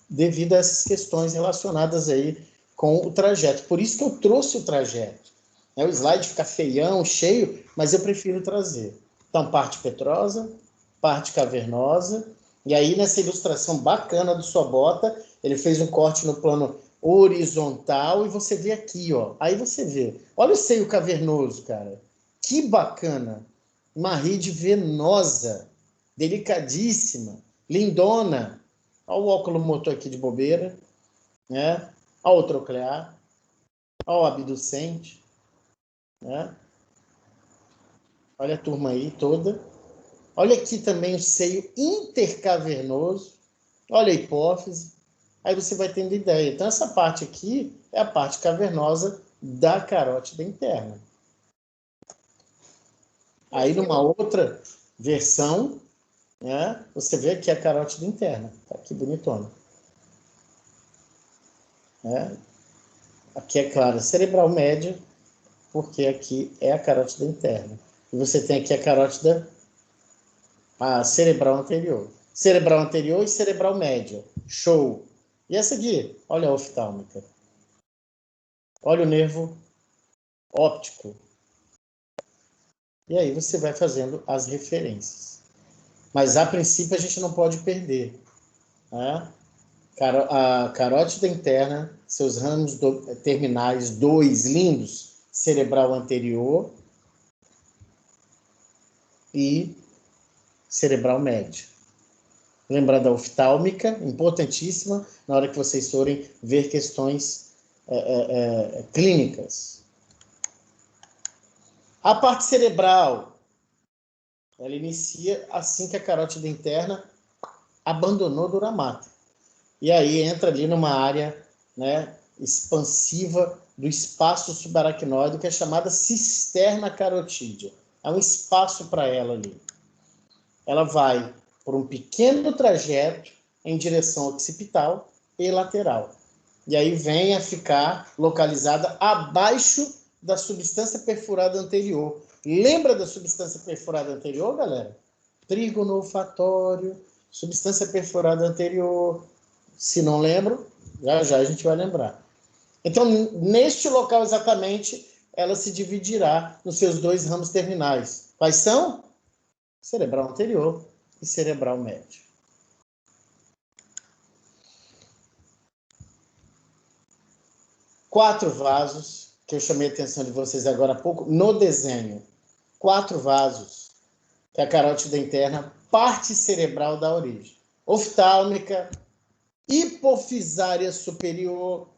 devido a essas questões relacionadas aí com o trajeto. Por isso que eu trouxe o trajeto. O slide fica feião, cheio, mas eu prefiro trazer. Então, parte petrosa, parte cavernosa, e aí nessa ilustração bacana do Sua Bota, ele fez um corte no plano horizontal, e você vê aqui, ó. Aí você vê. Olha o seio cavernoso, cara. Que bacana. Uma rede venosa, delicadíssima, lindona. Olha o óculo motor aqui de bobeira, né? Olha o troclear, olha o abducente, né? Olha a turma aí toda. Olha aqui também o seio intercavernoso. Olha a hipófise. Aí você vai tendo ideia. Então, essa parte aqui é a parte cavernosa da carótida interna. Aí, numa outra versão, né, você vê aqui a carótida interna. Tá aqui bonitona. Né? Aqui é clara cerebral média, porque aqui é a carótida interna. E você tem aqui a carótida cerebral anterior. Cerebral anterior e cerebral média. Show! E essa aqui? Olha a oftálmica. Olha o nervo óptico. E aí você vai fazendo as referências. Mas, a princípio, a gente não pode perder. Né? A carótida interna, seus ramos terminais, 2 lindos, cerebral anterior e cerebral médio. Lembrar da oftálmica, importantíssima, na hora que vocês forem ver questões clínicas. A parte cerebral, ela inicia assim que a carótida interna abandonou dura mater. E aí entra ali numa área, né, expansiva do espaço subaracnoide, que é chamada cisterna carotídea. É um espaço para ela ali. Ela vai por um pequeno trajeto em direção occipital e lateral. E aí vem a ficar localizada abaixo da substância perfurada anterior. Lembra da substância perfurada anterior, galera? Trígono olfatório, substância perfurada anterior. Se não lembro, já a gente vai lembrar. Então, neste local exatamente, ela se dividirá nos seus 2 ramos terminais. Quais são? Cerebral anterior e cerebral médio. Quatro vasos, que eu chamei a atenção de vocês agora há pouco, no desenho. 4 vasos, que é a carótida interna, parte cerebral da origem. Oftálmica, hipofisária superior,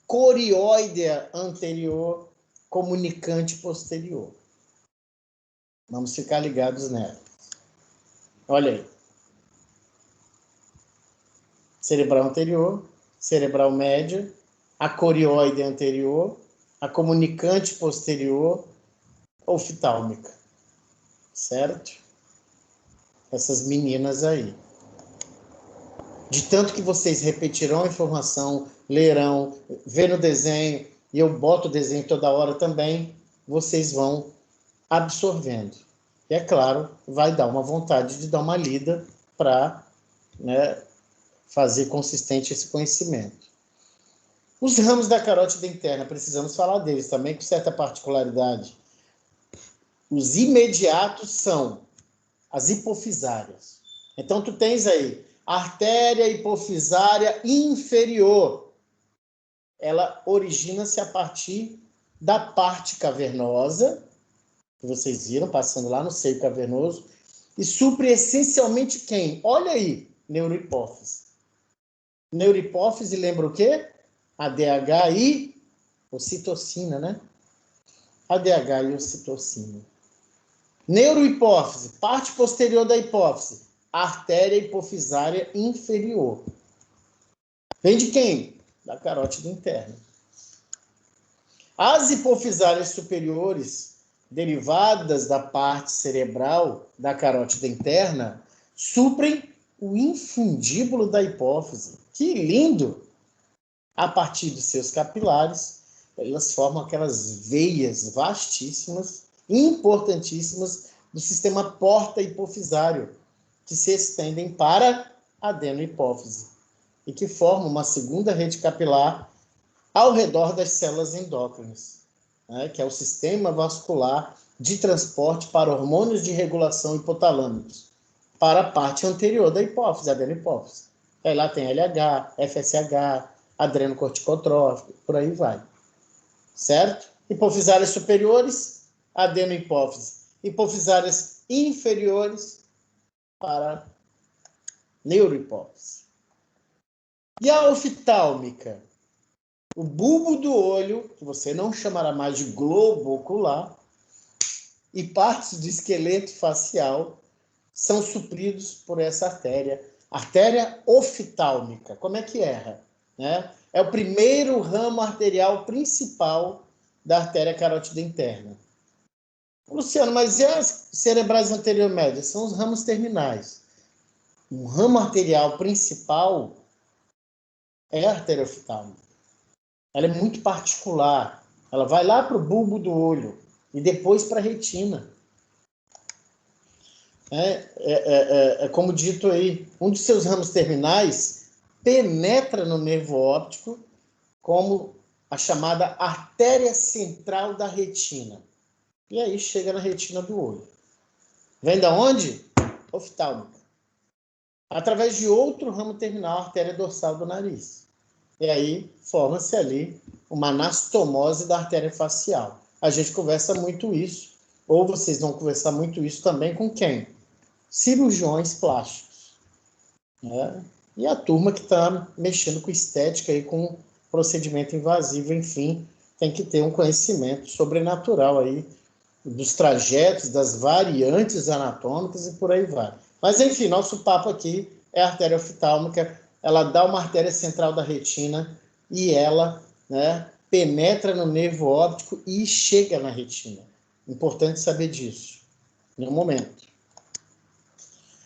corioidea anterior, comunicante posterior. Vamos ficar ligados nela. Olha aí. Cerebral anterior, cerebral média, a corioide anterior, a comunicante posterior, oftálmica. Certo? Essas meninas aí. De tanto que vocês repetirão a informação, lerão, vê no desenho, e eu boto o desenho toda hora também, vocês vão absorvendo. E, é claro, vai dar uma vontade de dar uma lida para, né, fazer consistente esse conhecimento. Os ramos da carótida interna, precisamos falar deles também com certa particularidade. Os imediatos são as hipofisárias. Então, tu tens aí artéria hipofisária inferior. Ela origina-se a partir da parte cavernosa, que vocês viram, passando lá no seio cavernoso, e supre essencialmente quem? Olha aí, neurohipófise. Neurohipófise lembra o quê? ADH e ocitocina, né? ADH e ocitocina. Neurohipófise, parte posterior da hipófise, artéria hipofisária inferior. Vem de quem? Da carótida interna. As hipofisárias superiores, derivadas da parte cerebral da carótida interna, suprem o infundíbulo da hipófise. Que lindo! A partir dos seus capilares, elas formam aquelas veias vastíssimas, importantíssimas do sistema porta-hipofisário, que se estendem para a adenohipófise e que formam uma segunda rede capilar ao redor das células endócrinas, né, que é o sistema vascular de transporte para hormônios de regulação hipotalâmicos, para a parte anterior da hipófise, a adenohipófise. Aí lá tem LH, FSH, adrenocorticotrófico, por aí vai. Certo? Hipofisárias superiores, adenohipófise. Hipofisárias inferiores para neurohipófise. E a oftálmica? O bulbo do olho, que você não chamará mais de globo ocular, e partes do esqueleto facial são supridos por essa artéria. Artéria oftálmica. Como é que erra? Né? É o primeiro ramo arterial principal da artéria carótida interna. Luciano, mas e as cerebrais anterior médias? São os ramos terminais. O ramo arterial principal é a artéria oftálmica. Ela é muito particular. Ela vai lá para o bulbo do olho e depois para a retina. Como dito aí, um de seus ramos terminais penetra no nervo óptico como a chamada artéria central da retina. E aí chega na retina do olho. Vem da onde? Oftálmica. Através de outro ramo terminal, a artéria dorsal do nariz. E aí forma-se ali uma anastomose da artéria facial. A gente conversa muito isso, ou vocês vão conversar muito isso também com quem? Cirurgiões plásticos. Né? E a turma que está mexendo com estética e com procedimento invasivo, enfim, tem que ter um conhecimento sobrenatural aí dos trajetos, das variantes anatômicas e por aí vai. Mas, enfim, nosso papo aqui é a artéria oftálmica. Ela dá uma artéria central da retina e ela, né, penetra no nervo óptico e chega na retina. Importante saber disso, em um momento.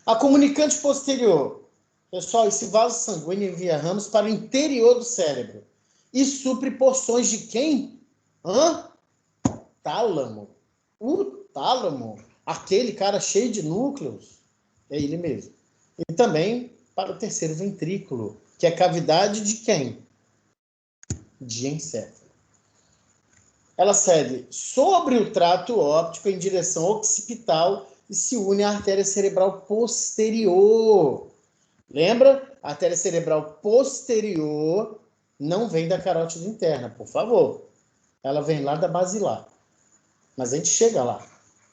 A comunicante posterior. Pessoal, esse vaso sanguíneo envia ramos para o interior do cérebro e supre porções de quem? Tálamo. O tálamo, aquele cara cheio de núcleos, é ele mesmo. E também para o terceiro ventrículo, que é a cavidade de quem? De encéfalo. Ela segue sobre o trato óptico em direção occipital e se une à artéria cerebral posterior. Lembra? A artéria cerebral posterior não vem da carótida interna, por favor. Ela vem lá da basilar. Mas a gente chega lá,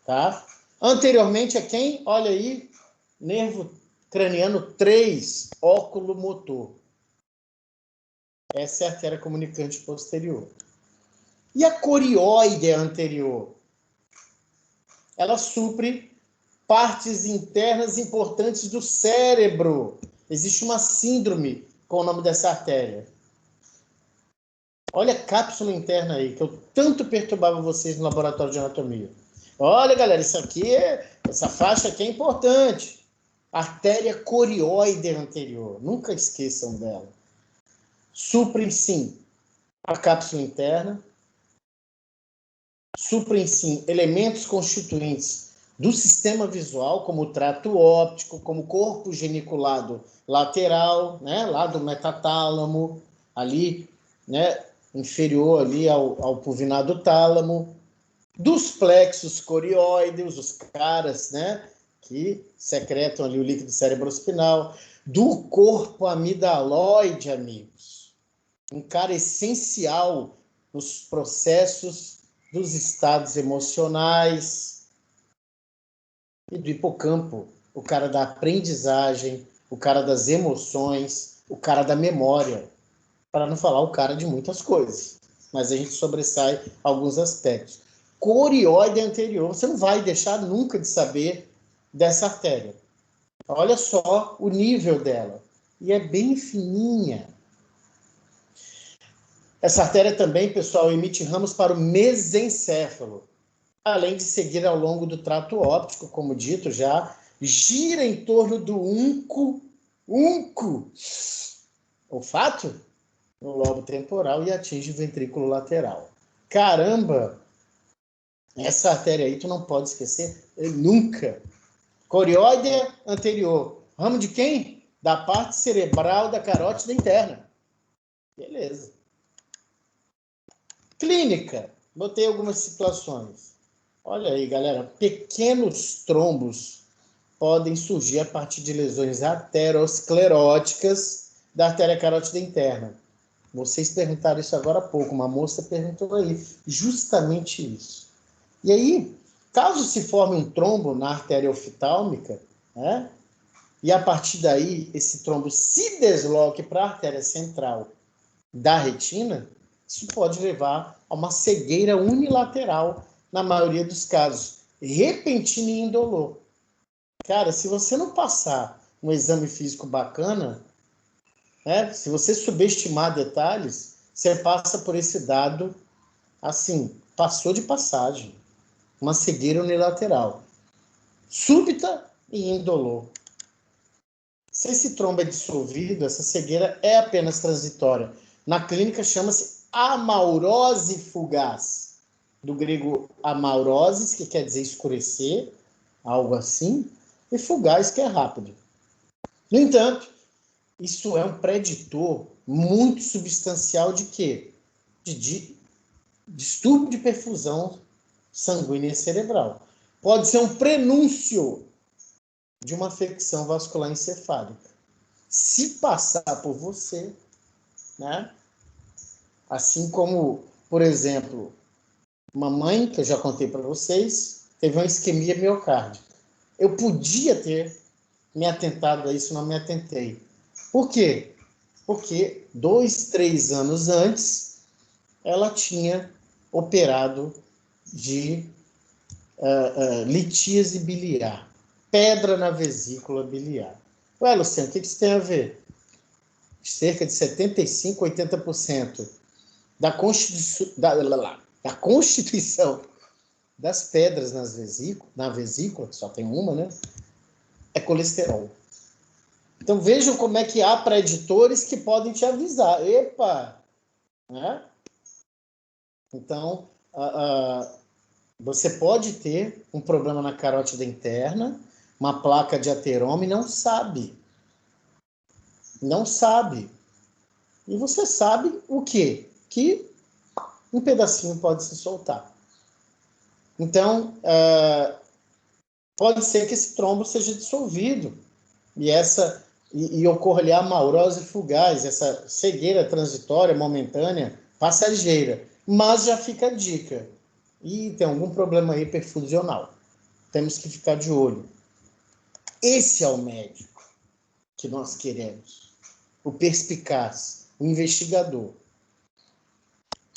tá? Anteriormente é quem? Olha aí, nervo craniano 3, óculo motor. Essa é a artéria comunicante posterior. E a corióide anterior? Ela supre partes internas importantes do cérebro. Existe uma síndrome com o nome dessa artéria. Olha a cápsula interna aí, que eu tanto perturbava vocês no laboratório de anatomia. Olha, galera, essa faixa aqui é importante. Artéria corióide anterior. Nunca esqueçam dela. Suprem, sim, a cápsula interna. Suprem, sim, elementos constituintes do sistema visual, como o trato óptico, como o corpo geniculado lateral, né, lá do metatálamo, ali, né, inferior ali ao pulvinado tálamo, dos plexos corióideos, os caras, né, que secretam ali o líquido cerebrospinal, do corpo amidaloide, amigos. Um cara essencial nos processos dos estados emocionais, e do hipocampo, o cara da aprendizagem, o cara das emoções, o cara da memória, para não falar o cara de muitas coisas, mas a gente sobressai alguns aspectos. Corióide anterior, você não vai deixar nunca de saber dessa artéria. Olha só o nível dela, e é bem fininha. Essa artéria também, pessoal, emite ramos para o mesencéfalo, além de seguir ao longo do trato óptico, como dito já, gira em torno do olfato, no lobo temporal, e atinge o ventrículo lateral. Caramba! Essa artéria aí tu não pode esquecer nunca. Corióide anterior. Ramo de quem? Da parte cerebral da carótida interna. Beleza. Clínica. Botei algumas situações. Olha aí, galera. Pequenos trombos podem surgir a partir de lesões ateroscleróticas da artéria carótida interna. Vocês perguntaram isso agora há pouco. Uma moça perguntou aí. Justamente isso. E aí, caso se forme um trombo na artéria oftálmica, né, e a partir daí esse trombo se desloque para a artéria central da retina, isso pode levar a uma cegueira unilateral, na maioria dos casos, repentina e indolor. Cara, se você não passar um exame físico bacana, né, se você subestimar detalhes, você passa por esse dado, assim, passou de passagem. Uma cegueira unilateral, súbita e indolor. Se esse trombo é dissolvido, essa cegueira é apenas transitória. Na clínica chama-se amaurose fugaz, do grego amauroses, que quer dizer escurecer, algo assim, e fugaz, que é rápido. No entanto, isso é um preditor muito substancial de quê? De distúrbio de perfusão sanguínea cerebral. Pode ser um prenúncio de uma afecção vascular encefálica. Se passar por você, né? Assim como, por exemplo, uma mãe, que eu já contei para vocês, teve uma isquemia miocárdica. Eu podia ter me atentado a isso, não me atentei. Por quê? Porque 2, 3 anos antes, ela tinha operado de litíase biliar, pedra na vesícula biliar. Ué, Luciano, o que isso tem a ver? Cerca de 75%, 80% da constituição das pedras na vesícula, que só tem uma, né? É colesterol. Então vejam como é que há preditores que podem te avisar. Epa! Né? Então, você pode ter um problema na carótida interna, uma placa de ateroma e não sabe. Não sabe. E você sabe o quê? Que um pedacinho pode se soltar. Então, pode ser que esse trombo seja dissolvido e ocorra a amaurose fugaz, essa cegueira transitória, momentânea, passageira. Mas já fica a dica. E tem algum problema aí perfusional. Temos que ficar de olho. Esse é o médico que nós queremos. O perspicaz, o investigador.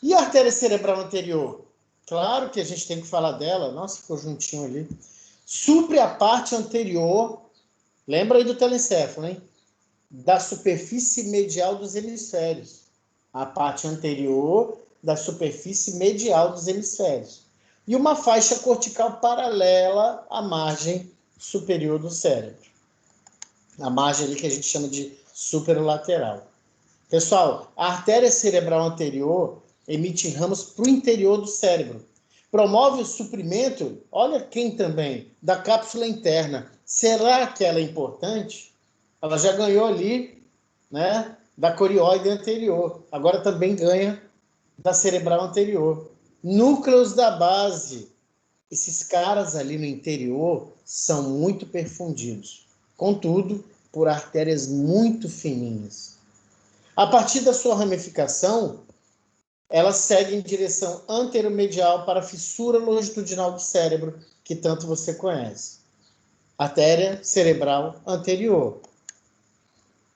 E a artéria cerebral anterior? Claro que a gente tem que falar dela. Nossa, ficou juntinho ali. Supre a parte anterior, lembra aí do telencéfalo, hein? Da superfície medial dos hemisférios. A parte anterior da superfície medial dos hemisférios. E uma faixa cortical paralela à margem superior do cérebro. A margem ali que a gente chama de superolateral. Pessoal, a artéria cerebral anterior emite ramos para o interior do cérebro. Promove o suprimento, olha quem também, da cápsula interna. Será que ela é importante? Ela já ganhou ali, né, da corióide anterior. Agora também ganha da cerebral anterior. Núcleos da base. Esses caras ali no interior são muito perfundidos. Contudo, por artérias muito fininhas. A partir da sua ramificação, ela segue em direção anteromedial para a fissura longitudinal do cérebro, que tanto você conhece. Artéria cerebral anterior.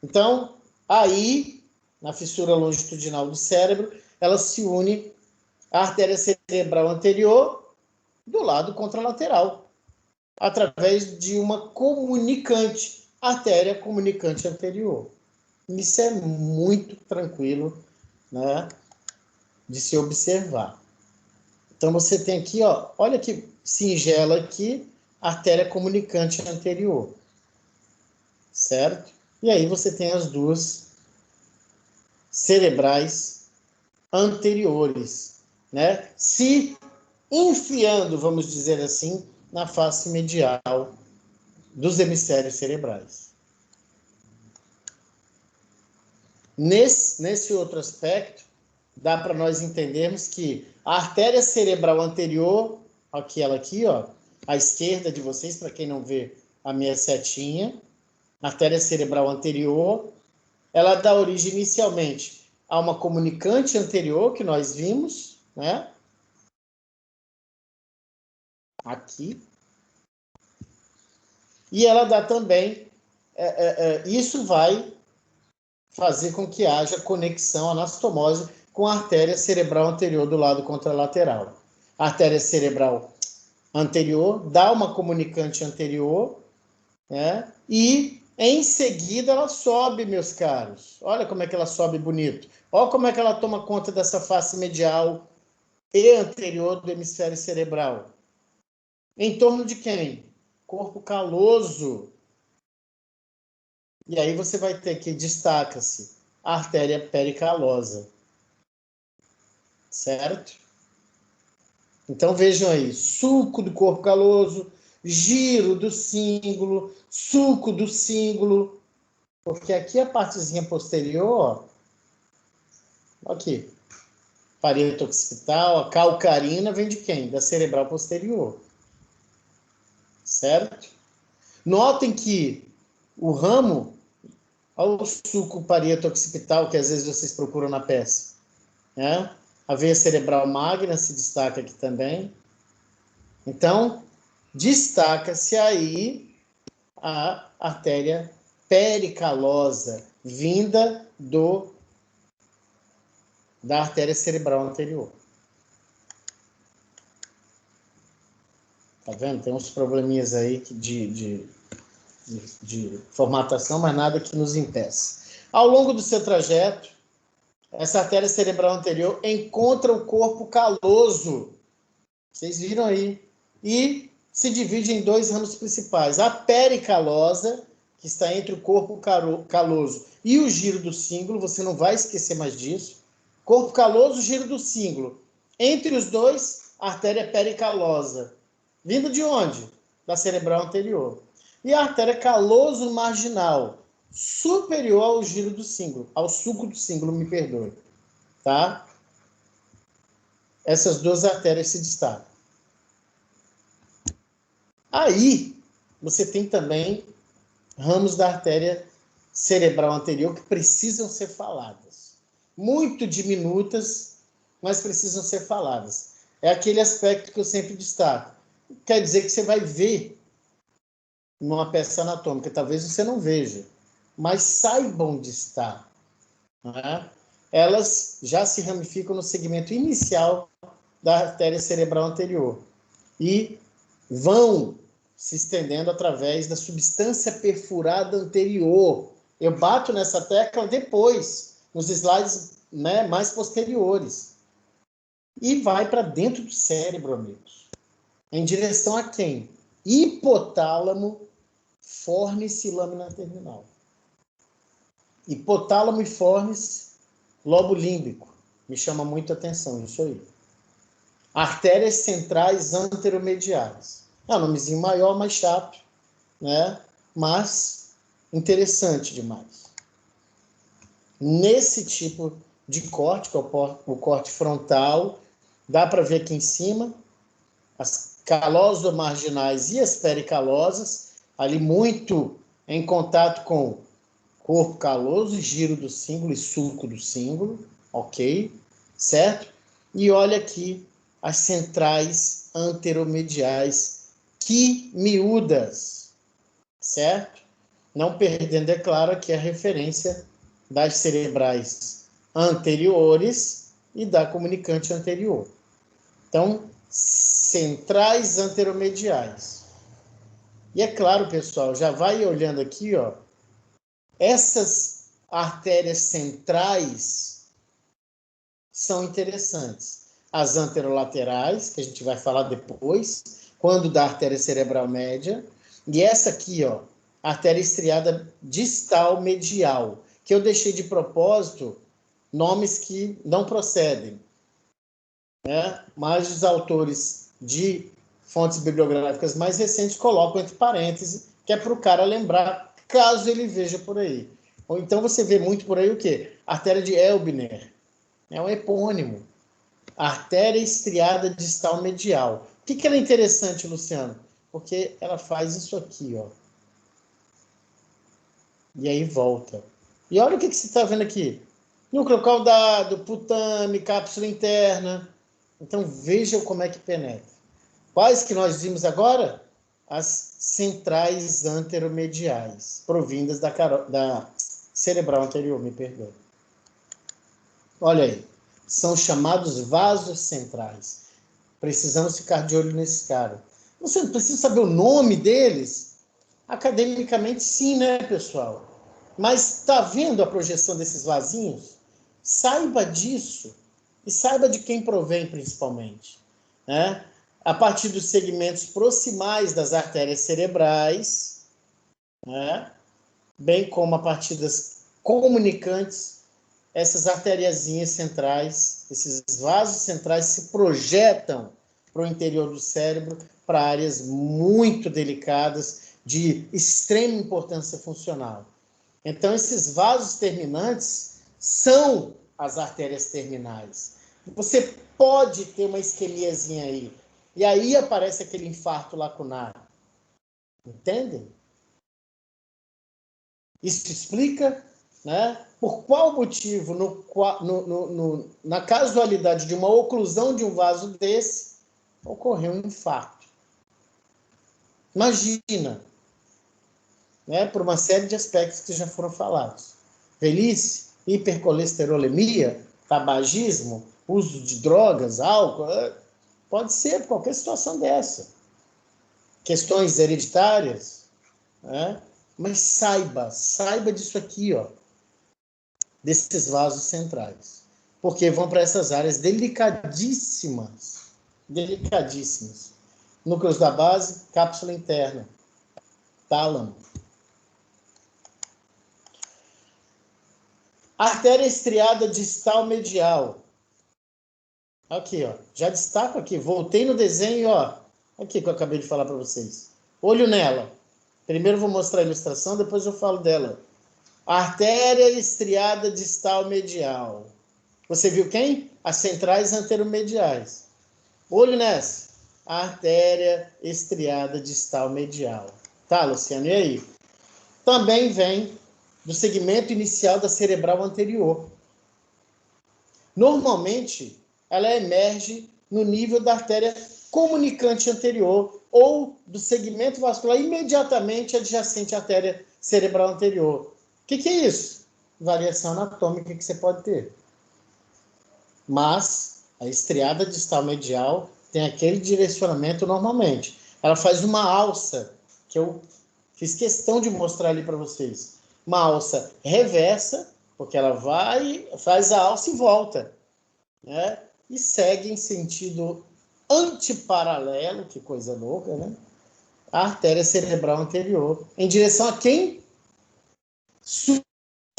Então, aí, na fissura longitudinal do cérebro, ela se une à artéria cerebral anterior do lado contralateral, através de uma comunicante, artéria comunicante anterior. Isso é muito tranquilo, né, de se observar. Então, você tem aqui, ó, olha que singela aqui, artéria comunicante anterior. Certo? E aí você tem as duas cerebrais anteriores, né? Se enfiando, vamos dizer assim, na face medial dos hemisférios cerebrais. Nesse outro aspecto, dá para nós entendermos que a artéria cerebral anterior, aquela aqui, ó, à esquerda de vocês, para quem não vê a minha setinha, artéria cerebral anterior, ela dá origem inicialmente a uma comunicante anterior, que nós vimos, né? Aqui. E ela dá também, isso vai fazer com que haja conexão, anastomose, com a artéria cerebral anterior do lado contralateral. A artéria cerebral anterior dá uma comunicante anterior, né? E em seguida ela sobe, meus caros. Olha como é que ela sobe bonito. Olha como é que ela toma conta dessa face medial e anterior do hemisfério cerebral. Em torno de quem? Corpo caloso. E aí você vai ter que destaca-se a artéria pericalosa. Certo? Então vejam aí, sulco do corpo caloso, giro do cíngulo, sulco do cíngulo, porque aqui a partezinha posterior, ó, aqui, parede occipital, a calcarina vem de quem? Da cerebral posterior. Certo? Notem que o ramo, olha o sulco parieto occipital que às vezes vocês procuram na peça, né? A veia cerebral magna se destaca aqui também. Então, destaca-se aí a artéria pericalosa, vinda da artéria cerebral anterior. Tá vendo? Tem uns probleminhas aí de formatação, mas nada que nos impeça. Ao longo do seu trajeto, essa artéria cerebral anterior encontra o corpo caloso. Vocês viram aí? E se divide em dois ramos principais. A pericalosa, que está entre o corpo caloso e o giro do cíngulo, você não vai esquecer mais disso. Corpo caloso, giro do cíngulo. Entre os dois, a artéria pericalosa. Vindo de onde? Da cerebral anterior. E a artéria caloso marginal, superior ao giro do cíngulo, ao sulco do cíngulo, me perdoe. Tá? Essas duas artérias se destacam. Aí, você tem também ramos da artéria cerebral anterior que precisam ser faladas. Muito diminutas, mas precisam ser faladas. É aquele aspecto que eu sempre destaco. Quer dizer que você vai ver numa peça anatômica, talvez você não veja, mas saibam de estar. Né? Elas já se ramificam no segmento inicial da artéria cerebral anterior e vão se estendendo através da substância perfurada anterior. Eu bato nessa tecla depois, nos slides, né, mais posteriores. E vai para dentro do cérebro, amigos. Em direção a quem? Hipotálamo, fórnice e lâmina terminal. Hipotálamo e fórnice, lobo límbico. Me chama muito a atenção isso aí. Artérias centrais anteromediais. É um nomezinho maior, mais chato, né? Mas interessante demais. Nesse tipo de corte, que é o corte frontal, Dá para ver aqui em cima as caloso-marginais e as pericalosas, ali muito em contato com corpo caloso, giro do símbolo e sulco do símbolo, ok? Certo? E olha aqui as centrais anteromediais, que miúdas, certo? Não perdendo, é claro, aqui a referência das cerebrais anteriores e da comunicante anterior. Então, centrais anteromediais. E é claro, pessoal, já vai olhando aqui, ó, essas artérias centrais são interessantes. As anterolaterais, que a gente vai falar depois, quando da artéria cerebral média, e essa aqui, ó, artéria estriada distal medial, que eu deixei de propósito nomes que não procedem, né? Mas os autores de fontes bibliográficas mais recentes colocam entre parênteses, que é para o cara lembrar, caso ele veja por aí. Ou então você vê muito por aí o quê? Artéria de Elbner. É um epônimo. Artéria estriada distal medial. Por que ela é interessante, Luciano? Porque ela faz isso aqui, ó. E aí volta. E olha o que você está vendo aqui. Núcleo caudado, putame, cápsula interna. Então vejam como é que penetra. Quais que nós vimos agora? As centrais anteromediais, provindas da cerebral anterior, me perdoe. Olha aí, são chamados vasos centrais. Precisamos ficar de olho nesse cara. Você não precisa saber o nome deles? Academicamente, sim, né, pessoal? Mas está vendo a projeção desses vasinhos? Saiba disso. E saiba de quem provém, principalmente. Né? A partir dos segmentos proximais das artérias cerebrais, né? Bem como a partir das comunicantes, essas artériazinhas centrais, esses vasos centrais se projetam para o interior do cérebro, para áreas muito delicadas, de extrema importância funcional. Então, esses vasos terminantes são as artérias terminais. Você pode ter uma isquemiazinha aí, e aí aparece aquele infarto lacunar. Entendem? Isso explica, né, por qual motivo, na casualidade de uma oclusão de um vaso desse, ocorreu um infarto. Imagina, né, por uma série de aspectos que já foram falados. Velhice, hipercolesterolemia, tabagismo, uso de drogas, álcool, pode ser qualquer situação dessa. Questões hereditárias, né? Mas saiba disso aqui, ó, desses vasos centrais, porque vão para essas áreas delicadíssimas, núcleos da base, cápsula interna, tálamo. Artéria estriada distal medial. Aqui, ó, já destaco aqui, voltei no desenho, ó, aqui que eu acabei de falar para vocês. Olho nela. Primeiro eu vou mostrar a ilustração, depois eu falo dela. Artéria estriada distal medial. Você viu quem? As centrais anteromediais. Olho nessa. Artéria estriada distal medial. Tá, Luciano? E aí? Também vem do segmento inicial da cerebral anterior. Normalmente, ela emerge no nível da artéria comunicante anterior ou do segmento vascular imediatamente adjacente à artéria cerebral anterior. O que é isso? Variação anatômica que você pode ter. Mas a estriada distal medial tem aquele direcionamento normalmente. Ela faz uma alça, que eu fiz questão de mostrar ali para vocês. Uma alça reversa, porque ela vai, faz a alça e volta, né? E segue em sentido antiparalelo, que coisa louca, né? A artéria cerebral anterior. Em direção a quem?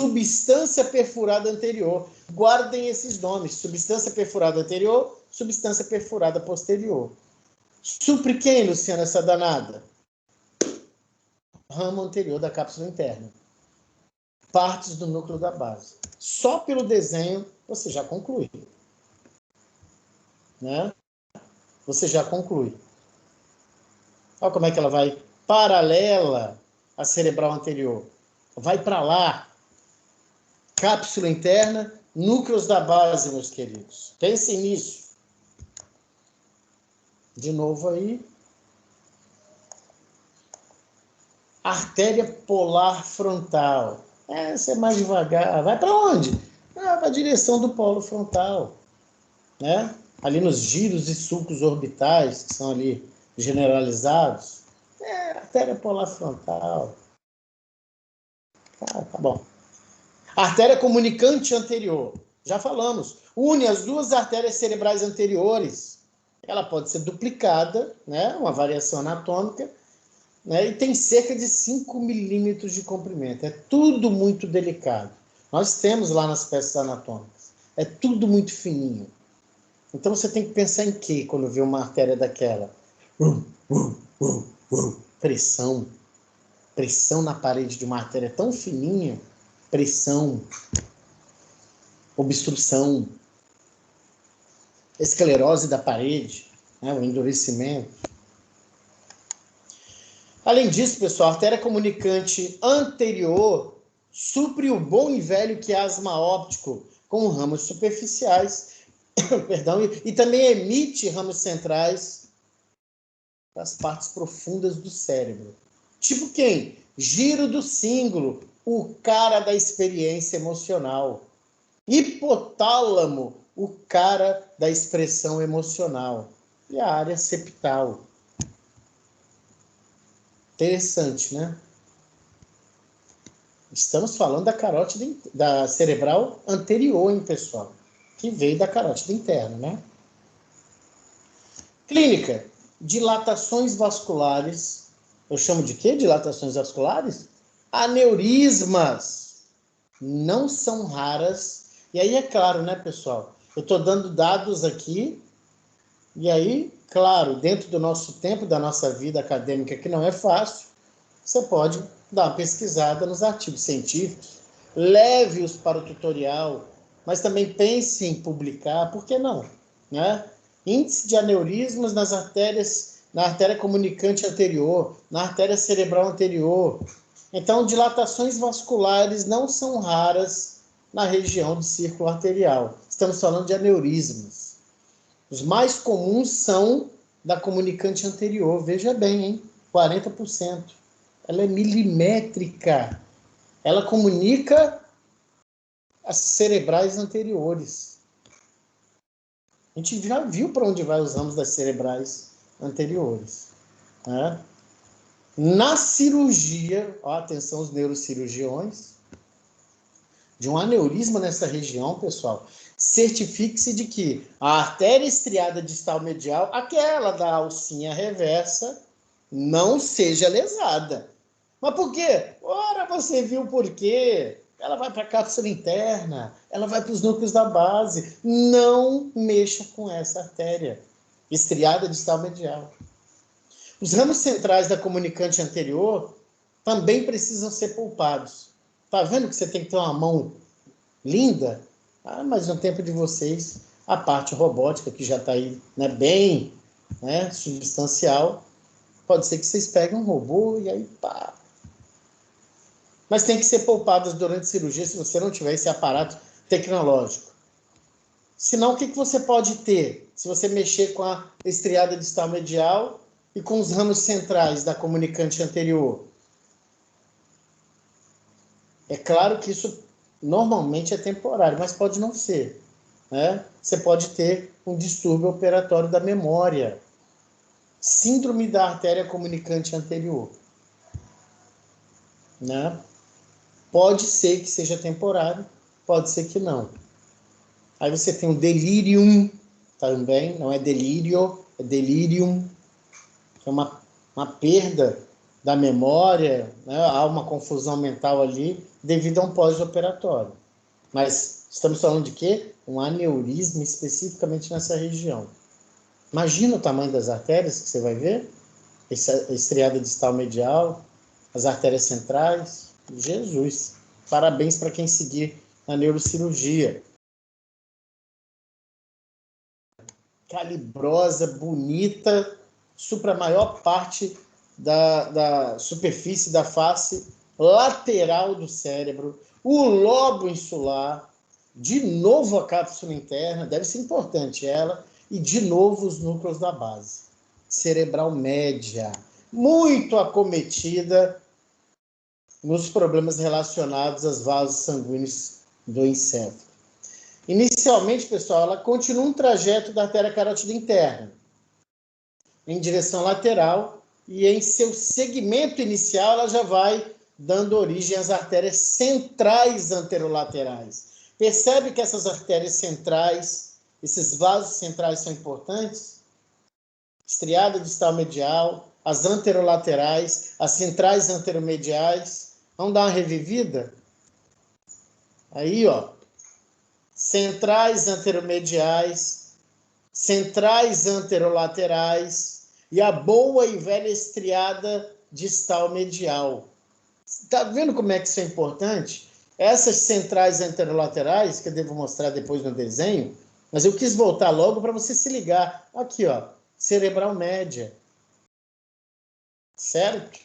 Substância perfurada anterior. Guardem esses nomes. Substância perfurada anterior, substância perfurada posterior. Supre quem, Luciana, essa danada? Ramo anterior da cápsula interna. Partes do núcleo da base. Só pelo desenho você já conclui. né? Você já conclui. Olha como é que ela vai paralela à cerebral anterior. Vai para lá. Cápsula interna, núcleos da base, meus queridos. Pensem nisso. De novo aí. Artéria polar frontal. Essa é mais devagar. Vai para onde? Para a direção do polo frontal, né? Ali nos giros e sulcos orbitais, que são ali generalizados. Artéria polar frontal. Tá bom. Artéria comunicante anterior. Já falamos. Une as duas artérias cerebrais anteriores. Ela pode ser duplicada, né? Uma variação anatômica, né? E tem cerca de 5 milímetros de comprimento. É tudo muito delicado. Nós temos lá nas peças anatômicas. É tudo muito fininho. Então você tem que pensar em quê quando vê uma artéria daquela? Pressão. Pressão na parede de uma artéria tão fininha. Pressão. Obstrução. Esclerose da parede, né? O endurecimento. Além disso, pessoal, a artéria comunicante anterior supre o bom e velho quiasma óptico com ramos superficiais, perdão, e também emite ramos centrais das partes profundas do cérebro. Tipo quem? Giro do cíngulo, o cara da experiência emocional. Hipotálamo, o cara da expressão emocional. E a área septal. Interessante, né? Estamos falando da carótida, da cerebral anterior, hein, pessoal? Que veio da carótida interna, né? Clínica. Dilatações vasculares. Eu chamo de quê? Dilatações vasculares? Aneurismas. Não são raras. E aí é claro, né, pessoal? Eu estou dando dados aqui. E aí, claro, dentro do nosso tempo, da nossa vida acadêmica, que não é fácil, você pode dar uma pesquisada nos artigos científicos, leve-os para o tutorial, mas também pense em publicar, por que não? Né? Índice de aneurismas nas artérias, na artéria comunicante anterior, na artéria cerebral anterior. Então, dilatações vasculares não são raras na região do círculo arterial. Estamos falando de aneurismas. Os mais comuns são da comunicante anterior. Veja bem, hein? 40%. Ela é milimétrica. Ela comunica as cerebrais anteriores. A gente já viu para onde vai os ramos das cerebrais anteriores, né? Na cirurgia, ó, atenção os neurocirurgiões, de um aneurisma nessa região, pessoal, certifique-se de que a artéria estriada distal medial, aquela da alcinha reversa, não seja lesada. Mas por quê? Ora, você viu por quê? Ela vai para a cápsula interna, ela vai para os núcleos da base. Não mexa com essa artéria estriada distal medial. Os ramos centrais da comunicante anterior também precisam ser poupados. Tá vendo que você tem que ter uma mão linda? Mas no tempo de vocês, a parte robótica, que já está aí, né, bem, né, substancial, pode ser que vocês peguem um robô e aí pá. Mas tem que ser poupadas durante a cirurgia se você não tiver esse aparato tecnológico. Senão, o que você pode ter se você mexer com a estriada distal medial e com os ramos centrais da comunicante anterior? É claro que isso normalmente é temporário, mas pode não ser, né? Você pode ter um distúrbio operatório da memória. Síndrome da artéria comunicante anterior, né? Pode ser que seja temporário, pode ser que não. Aí você tem o delirium também, não é delírio, é delirium, que é uma perda da memória, né? Há uma confusão mental ali devido a um pós-operatório. Mas estamos falando de quê? Um aneurisma especificamente nessa região. Imagina o tamanho das artérias que você vai ver, essa estriada distal medial, as artérias centrais. Jesus! Parabéns para quem seguir a neurocirurgia. calibrosa, bonita, supra a maior parte da superfície da face lateral do cérebro, o lobo insular, de novo a cápsula interna, deve ser importante ela, e de novo os núcleos da base. Cerebral média, muito acometida nos problemas relacionados aos vasos sanguíneos do encéfalo. Inicialmente, pessoal, ela continua um trajeto da artéria carótida interna, em direção lateral, e em seu segmento inicial ela já vai dando origem às artérias centrais anterolaterais. Percebe que essas artérias centrais, esses vasos centrais são importantes? Estriada distal medial, as anterolaterais, as centrais anteromediais. Vamos dar uma revivida? Aí, ó. Centrais anteromediais, centrais anterolaterais e a boa e velha estriada distal medial. Está vendo como é que isso é importante? Essas centrais anterolaterais, que eu devo mostrar depois no desenho, mas eu quis voltar logo para você se ligar. Aqui, ó, cerebral média. Certo?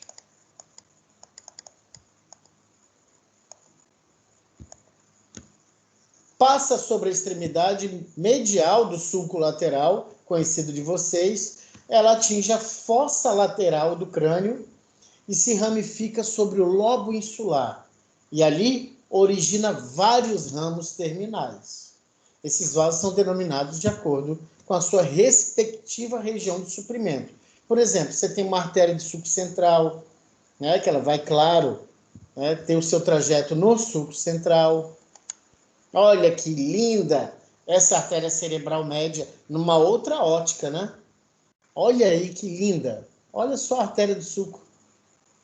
Passa sobre a extremidade medial do sulco lateral, conhecido de vocês. Ela atinge a fossa lateral do crânio e se ramifica sobre o lobo insular. E ali origina vários ramos terminais. Esses vasos são denominados de acordo com a sua respectiva região de suprimento. Por exemplo, você tem uma artéria de sulco central, né, que ela vai, claro, né, ter o seu trajeto no sulco central. Olha que linda essa artéria cerebral média numa outra ótica, né? Olha aí que linda. Olha só a artéria do sulco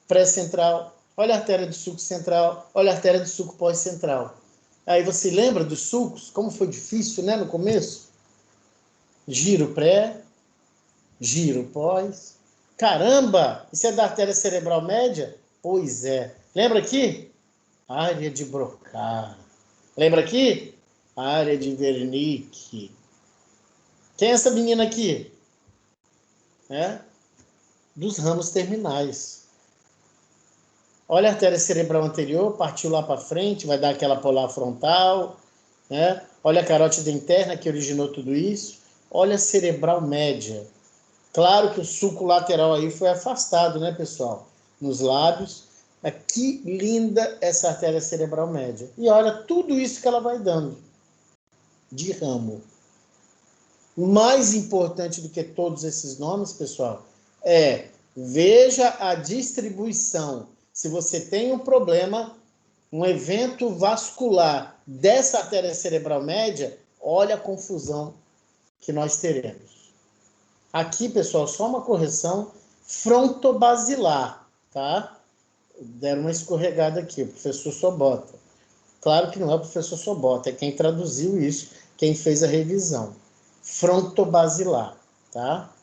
pré-central. Olha a artéria do sulco central. Olha a artéria do sulco pós-central. Aí você lembra dos sulcos? Como foi difícil, né, no começo? Giro pré, giro pós. Caramba! Isso é da artéria cerebral média? Pois é. Lembra aqui? Área de Broca. Lembra aqui? Área de Wernicke. Quem é essa menina aqui? Dos ramos terminais. Olha a artéria cerebral anterior, partiu lá para frente, vai dar aquela polar frontal. Né? Olha a carótida interna que originou tudo isso. Olha a cerebral média. Claro que o sulco lateral aí foi afastado, né, pessoal? Nos lábios. Que linda essa artéria cerebral média. E olha tudo isso que ela vai dando de ramo. O mais importante do que todos esses nomes, pessoal, veja a distribuição. Se você tem um problema, um evento vascular dessa artéria cerebral média, olha a confusão que nós teremos. Aqui, pessoal, só uma correção frontobasilar, tá? Deram uma escorregada aqui, o professor Sobota. Claro que não é o professor Sobota, é quem traduziu isso, quem fez a revisão. Frontobasilar, tá?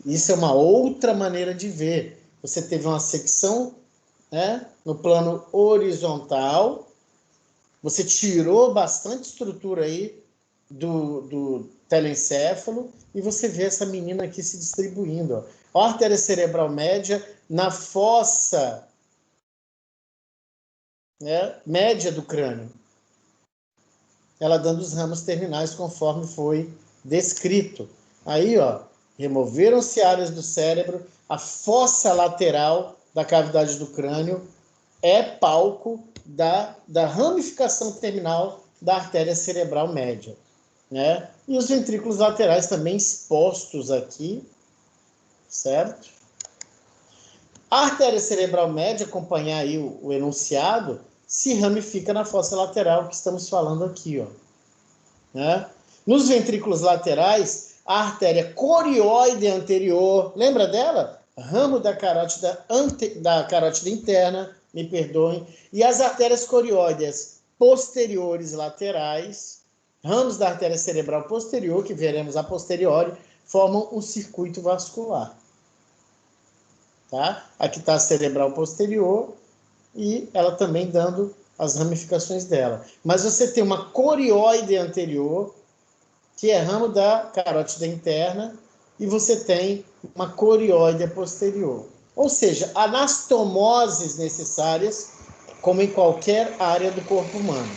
Isso é uma outra maneira de ver. Você teve uma secção, né, no plano horizontal, você tirou bastante estrutura aí do telencéfalo e você vê essa menina aqui se distribuindo. Ó. A artéria cerebral média na fossa, né, média do crânio. Ela dando os ramos terminais conforme foi descrito. Aí, ó, removeram-se áreas do cérebro, a fossa lateral da cavidade do crânio é palco da ramificação terminal da artéria cerebral média. Né? E os ventrículos laterais também expostos aqui, certo? A artéria cerebral média, acompanhar aí o enunciado, se ramifica na fossa lateral que estamos falando aqui, ó. Né? Nos ventrículos laterais, a artéria corioide anterior, lembra dela? Ramo da carótida interna, me perdoem, e as artérias corióideas posteriores laterais, ramos da artéria cerebral posterior, que veremos a posteriori, formam um circuito vascular. Tá? Aqui está a cerebral posterior e ela também dando as ramificações dela. Mas você tem uma corioide anterior, que é ramo da carótida interna, e você tem uma corióide posterior. Ou seja, anastomoses necessárias, como em qualquer área do corpo humano.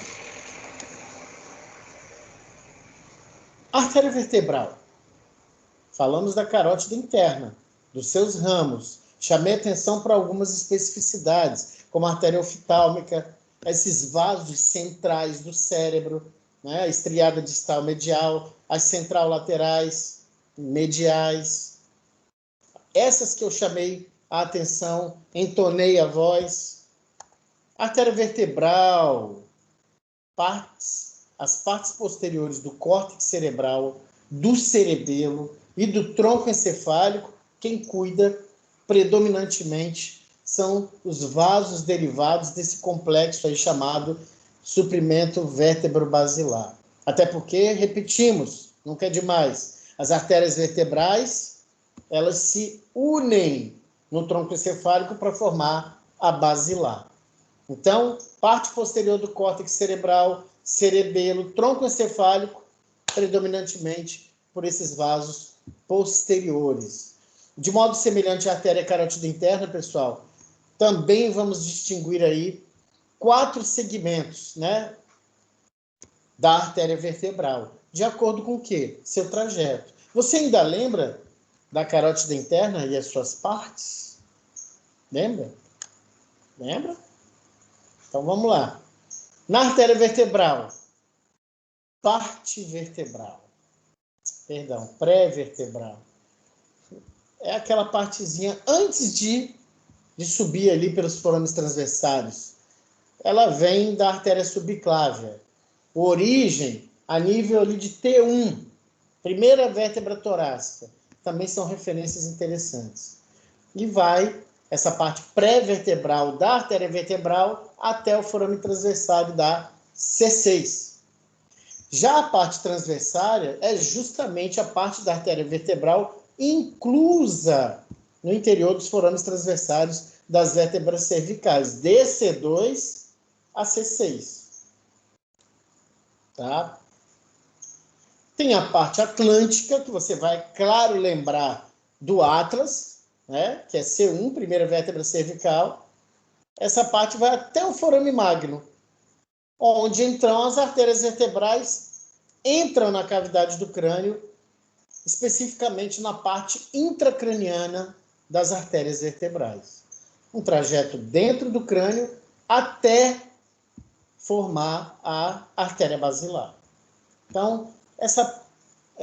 Artéria vertebral. Falamos da carótida interna, dos seus ramos. Chamei atenção para algumas especificidades, como a artéria oftálmica, esses vasos centrais do cérebro, né? A estriada distal medial, as central laterais, mediais. Essas que eu chamei a atenção, entonei a voz. Artéria vertebral, as partes posteriores do córtex cerebral, do cerebelo e do tronco encefálico, quem cuida predominantemente são os vasos derivados desse complexo aí chamado suprimento vértebro-basilar. Até porque, repetimos, nunca é demais, as artérias vertebrais, elas se unem no tronco encefálico para formar a basilar. Então, parte posterior do córtex cerebral, cerebelo, tronco encefálico, predominantemente por esses vasos posteriores. De modo semelhante à artéria carótida interna, pessoal, também vamos distinguir aí 4 segmentos, né, da artéria vertebral. De acordo com o quê? Seu trajeto. Você ainda lembra da carótida interna e as suas partes? Lembra? Lembra? Então vamos lá. Na artéria vertebral, parte vertebral. Perdão, pré-vertebral. É aquela partezinha antes de subir ali pelos forames transversários. Ela vem da artéria subclávia. Origem a nível ali de T1, primeira vértebra torácica. Também são referências interessantes. E vai essa parte pré-vertebral da artéria vertebral até o forame transversário da C6. Já a parte transversária é justamente a parte da artéria vertebral inclusa no interior dos forames transversários das vértebras cervicais, de C2 a C6. Tá? Tem a parte atlântica, que você vai, claro, lembrar do Atlas, né? Que é C1, primeira vértebra cervical. Essa parte vai até o forame magno, onde então as artérias vertebrais entram na cavidade do crânio, especificamente na parte intracraniana das artérias vertebrais. Um trajeto dentro do crânio até formar a artéria basilar. Então, essa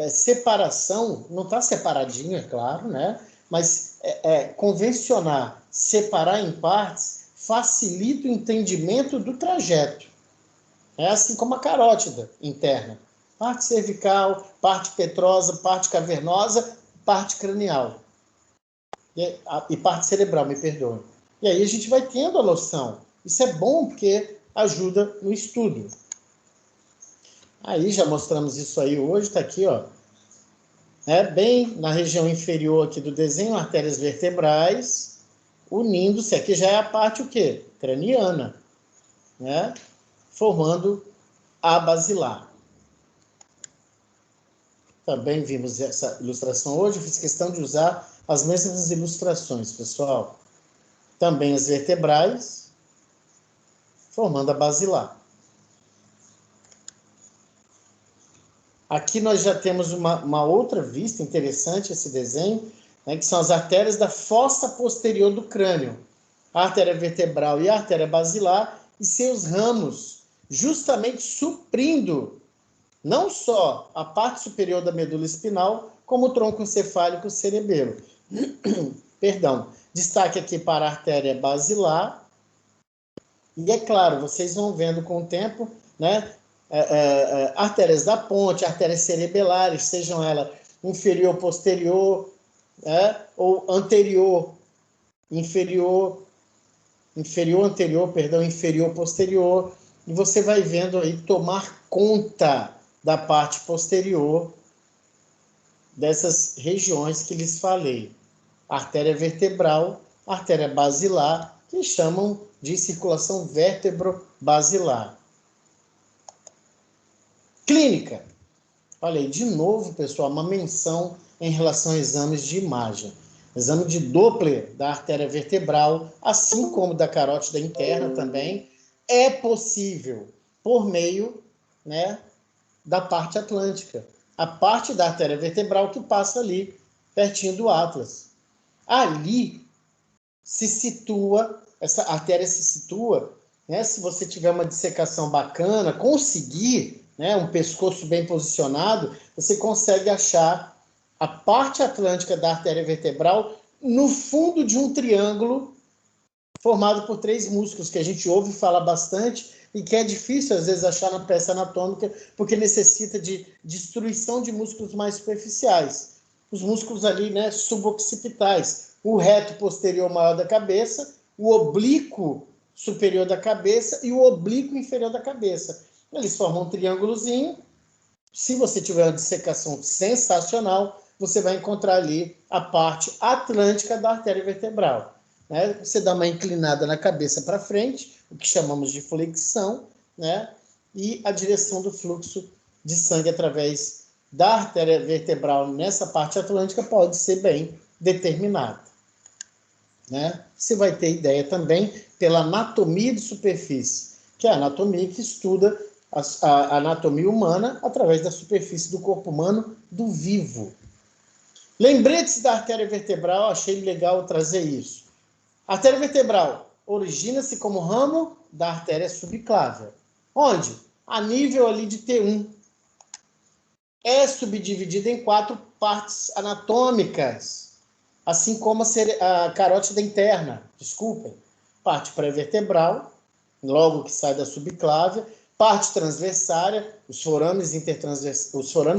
separação, não está separadinho, é claro, né? Mas convencionar, separar em partes, facilita o entendimento do trajeto. É assim como a carótida interna. Parte cervical, parte petrosa, parte cavernosa, parte cranial. E parte cerebral, me perdoe. E aí a gente vai tendo a noção. Isso é bom porque ajuda no estudo. Aí já mostramos isso aí hoje, está aqui, ó. Bem na região inferior aqui do desenho, artérias vertebrais, unindo-se. Aqui já é a parte o quê? Craniana, né? Formando a basilar. Também vimos essa ilustração hoje, eu fiz questão de usar as mesmas ilustrações, pessoal. Também as vertebrais, formando a basilar. Aqui nós já temos uma outra vista interessante, esse desenho, né, que são as artérias da fossa posterior do crânio. A artéria vertebral e a artéria basilar e seus ramos, justamente suprindo não só a parte superior da medula espinal, como o tronco encefálico e o cerebelo. Perdão. Destaque aqui para a artéria basilar. E é claro, vocês vão vendo com o tempo, né? Artérias da ponte, artérias cerebelares, sejam elas inferior, posterior, ou anterior, inferior, inferior, posterior. E você vai vendo aí tomar conta da parte posterior dessas regiões que lhes falei. Artéria vertebral, artéria basilar, que chamam de circulação vértebro-basilar. Clínica. Olha aí, de novo, pessoal, uma menção em relação a exames de imagem. Exame de Doppler da artéria vertebral, assim como da carótida interna também, é possível por meio, né, da parte atlântica. A parte da artéria vertebral que passa ali, pertinho do Atlas. Ali se situa, essa artéria se situa, né, se você tiver uma dissecação bacana, conseguir, né, um pescoço bem posicionado, você consegue achar a parte atlântica da artéria vertebral no fundo de um triângulo formado por 3 músculos, que a gente ouve falar bastante e que é difícil, às vezes, achar na peça anatômica, porque necessita de destruição de músculos mais superficiais. Os músculos ali, né, suboccipitais. O reto posterior maior da cabeça, o oblíquo superior da cabeça e o oblíquo inferior da cabeça. Eles formam um triângulozinho. Se você tiver uma dissecação sensacional, você vai encontrar ali a parte atlântica da artéria vertebral. Né? Você dá uma inclinada na cabeça para frente, o que chamamos de flexão, né? E a direção do fluxo de sangue através da artéria vertebral nessa parte atlântica pode ser bem determinada. Né? Você vai ter ideia também pela anatomia de superfície, que é a anatomia que estuda a anatomia humana através da superfície do corpo humano do vivo. Lembretes da artéria vertebral, achei legal trazer isso. A artéria vertebral origina-se como ramo da artéria subclávia. Onde? A nível ali de T1. É subdividida em 4 partes anatômicas, assim como a carótida interna, desculpem. Parte pré-vertebral, logo que sai da subclávia, parte transversária, os forames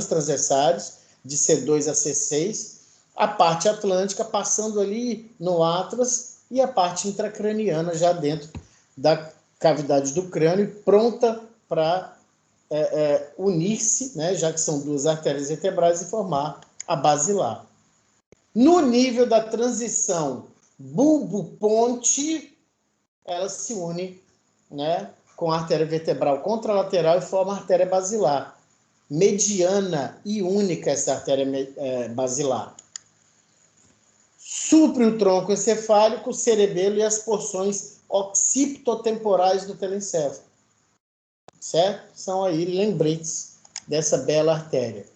transversários, de C2 a C6, a parte atlântica, passando ali no Atlas, e a parte intracraniana, já dentro da cavidade do crânio, pronta para unir-se, né, já que são 2 artérias vertebrais, e formar a basilar. No nível da transição bulbo-ponte, ela se une, né, com a artéria vertebral contralateral e forma a artéria basilar. Mediana e única essa artéria basilar. Supre o tronco encefálico, o cerebelo e as porções occipitotemporais do telencéfalo. Certo? São aí lembretes dessa bela artéria.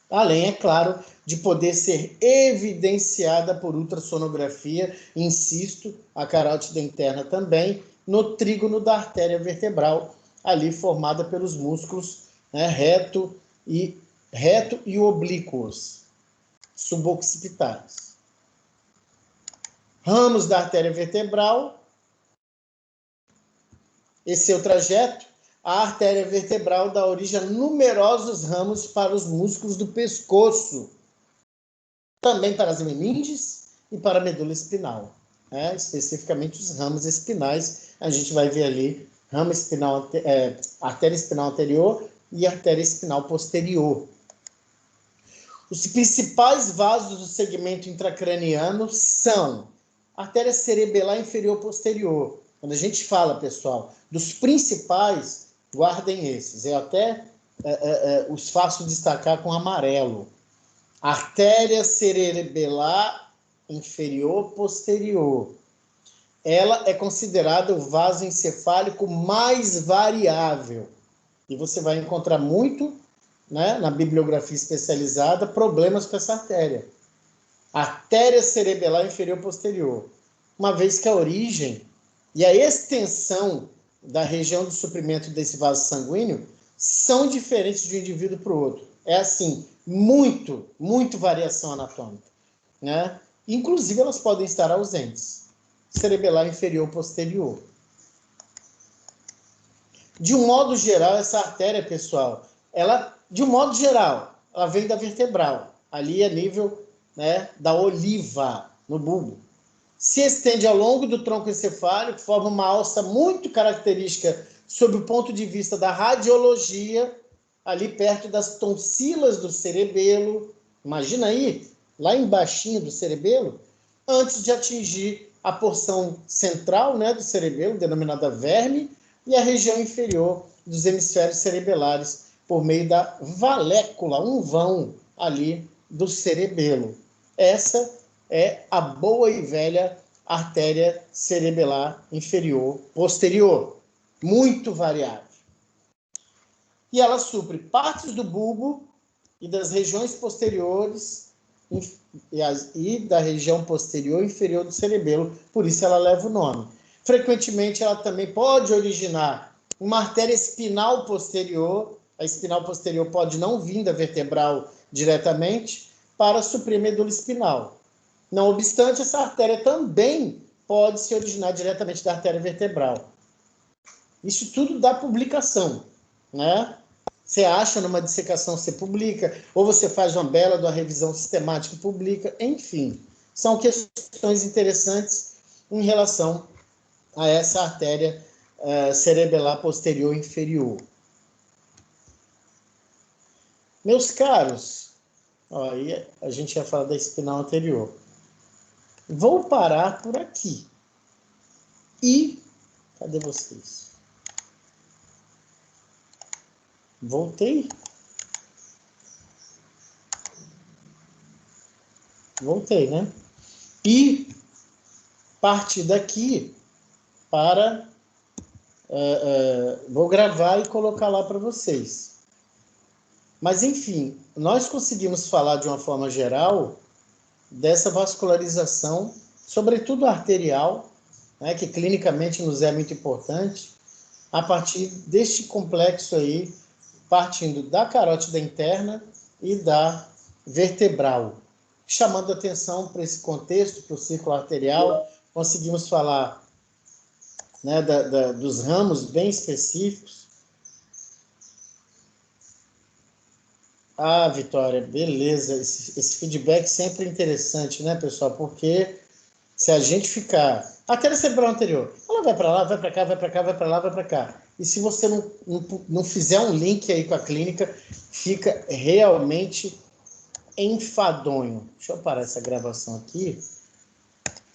Além, é claro, de poder ser evidenciada por ultrassonografia, insisto, a carótida interna também, no trígono da artéria vertebral, ali formada pelos músculos, né, reto e oblíquos, suboccipitais. Ramos da artéria vertebral, esse é o trajeto. A artéria vertebral dá origem a numerosos ramos para os músculos do pescoço, também para as meninges e para a medula espinal, né? Especificamente os ramos espinais, a gente vai ver ali ramo espinal, artéria espinal anterior e artéria espinal posterior. Os principais vasos do segmento intracraniano são a artéria cerebelar inferior posterior. Quando a gente fala, pessoal, dos principais, guardem esses. Eu até os faço destacar com amarelo. Artéria cerebelar inferior posterior. Ela é considerada o vaso encefálico mais variável. E você vai encontrar muito, né, na bibliografia especializada, problemas com essa artéria. Artéria cerebelar inferior posterior. Uma vez que a origem e a extensão da região do suprimento desse vaso sanguíneo são diferentes de um indivíduo para o outro. É assim, muito variação anatômica, né? Inclusive, elas podem estar ausentes. Cerebelar inferior posterior. De um modo geral, essa artéria, pessoal, ela vem da vertebral, ali a nível, né, da oliva, no bulbo. Se estende ao longo do tronco encefálico, forma uma alça muito característica sob o ponto de vista da radiologia, ali perto das tonsilas do cerebelo. Imagina aí, lá embaixinho do cerebelo, antes de atingir a porção central, né, do cerebelo, denominada verme, e a região inferior dos hemisférios cerebelares, por meio da valécula, um vão ali do cerebelo. Essa é a boa e velha artéria cerebelar inferior posterior, muito variável. E ela supre partes do bulbo e das regiões posteriores e da região posterior inferior do cerebelo, por isso ela leva o nome. Frequentemente ela também pode originar uma artéria espinal posterior, a espinal posterior pode não vir da vertebral diretamente para suprir a medula espinal. Não obstante, essa artéria também pode se originar diretamente da artéria vertebral. Isso tudo dá publicação, né? Você acha numa dissecação, você publica, ou você faz uma bela de uma revisão sistemática e publica, enfim. São questões interessantes em relação a essa artéria cerebelar posterior inferior. Meus caros, aí a gente ia falar da espinal anterior. Vou parar por aqui. E, cadê vocês? Voltei. Voltei, né? E partir daqui para... vou gravar e colocar lá para vocês. Mas, enfim, nós conseguimos falar de uma forma geral dessa vascularização, sobretudo arterial, né, que clinicamente nos é muito importante, a partir deste complexo aí, partindo da carótida interna e da vertebral. Chamando atenção para esse contexto, para o círculo arterial, conseguimos falar, né, dos ramos bem específicos. Ah, Vitória, beleza. Esse feedback sempre é interessante, né, pessoal? Porque se a gente ficar... A artéria cerebral anterior, ela vai para lá, vai para cá, vai para cá, vai para lá, vai para cá. E se você não fizer um link aí com a clínica, fica realmente enfadonho. Deixa eu parar essa gravação aqui.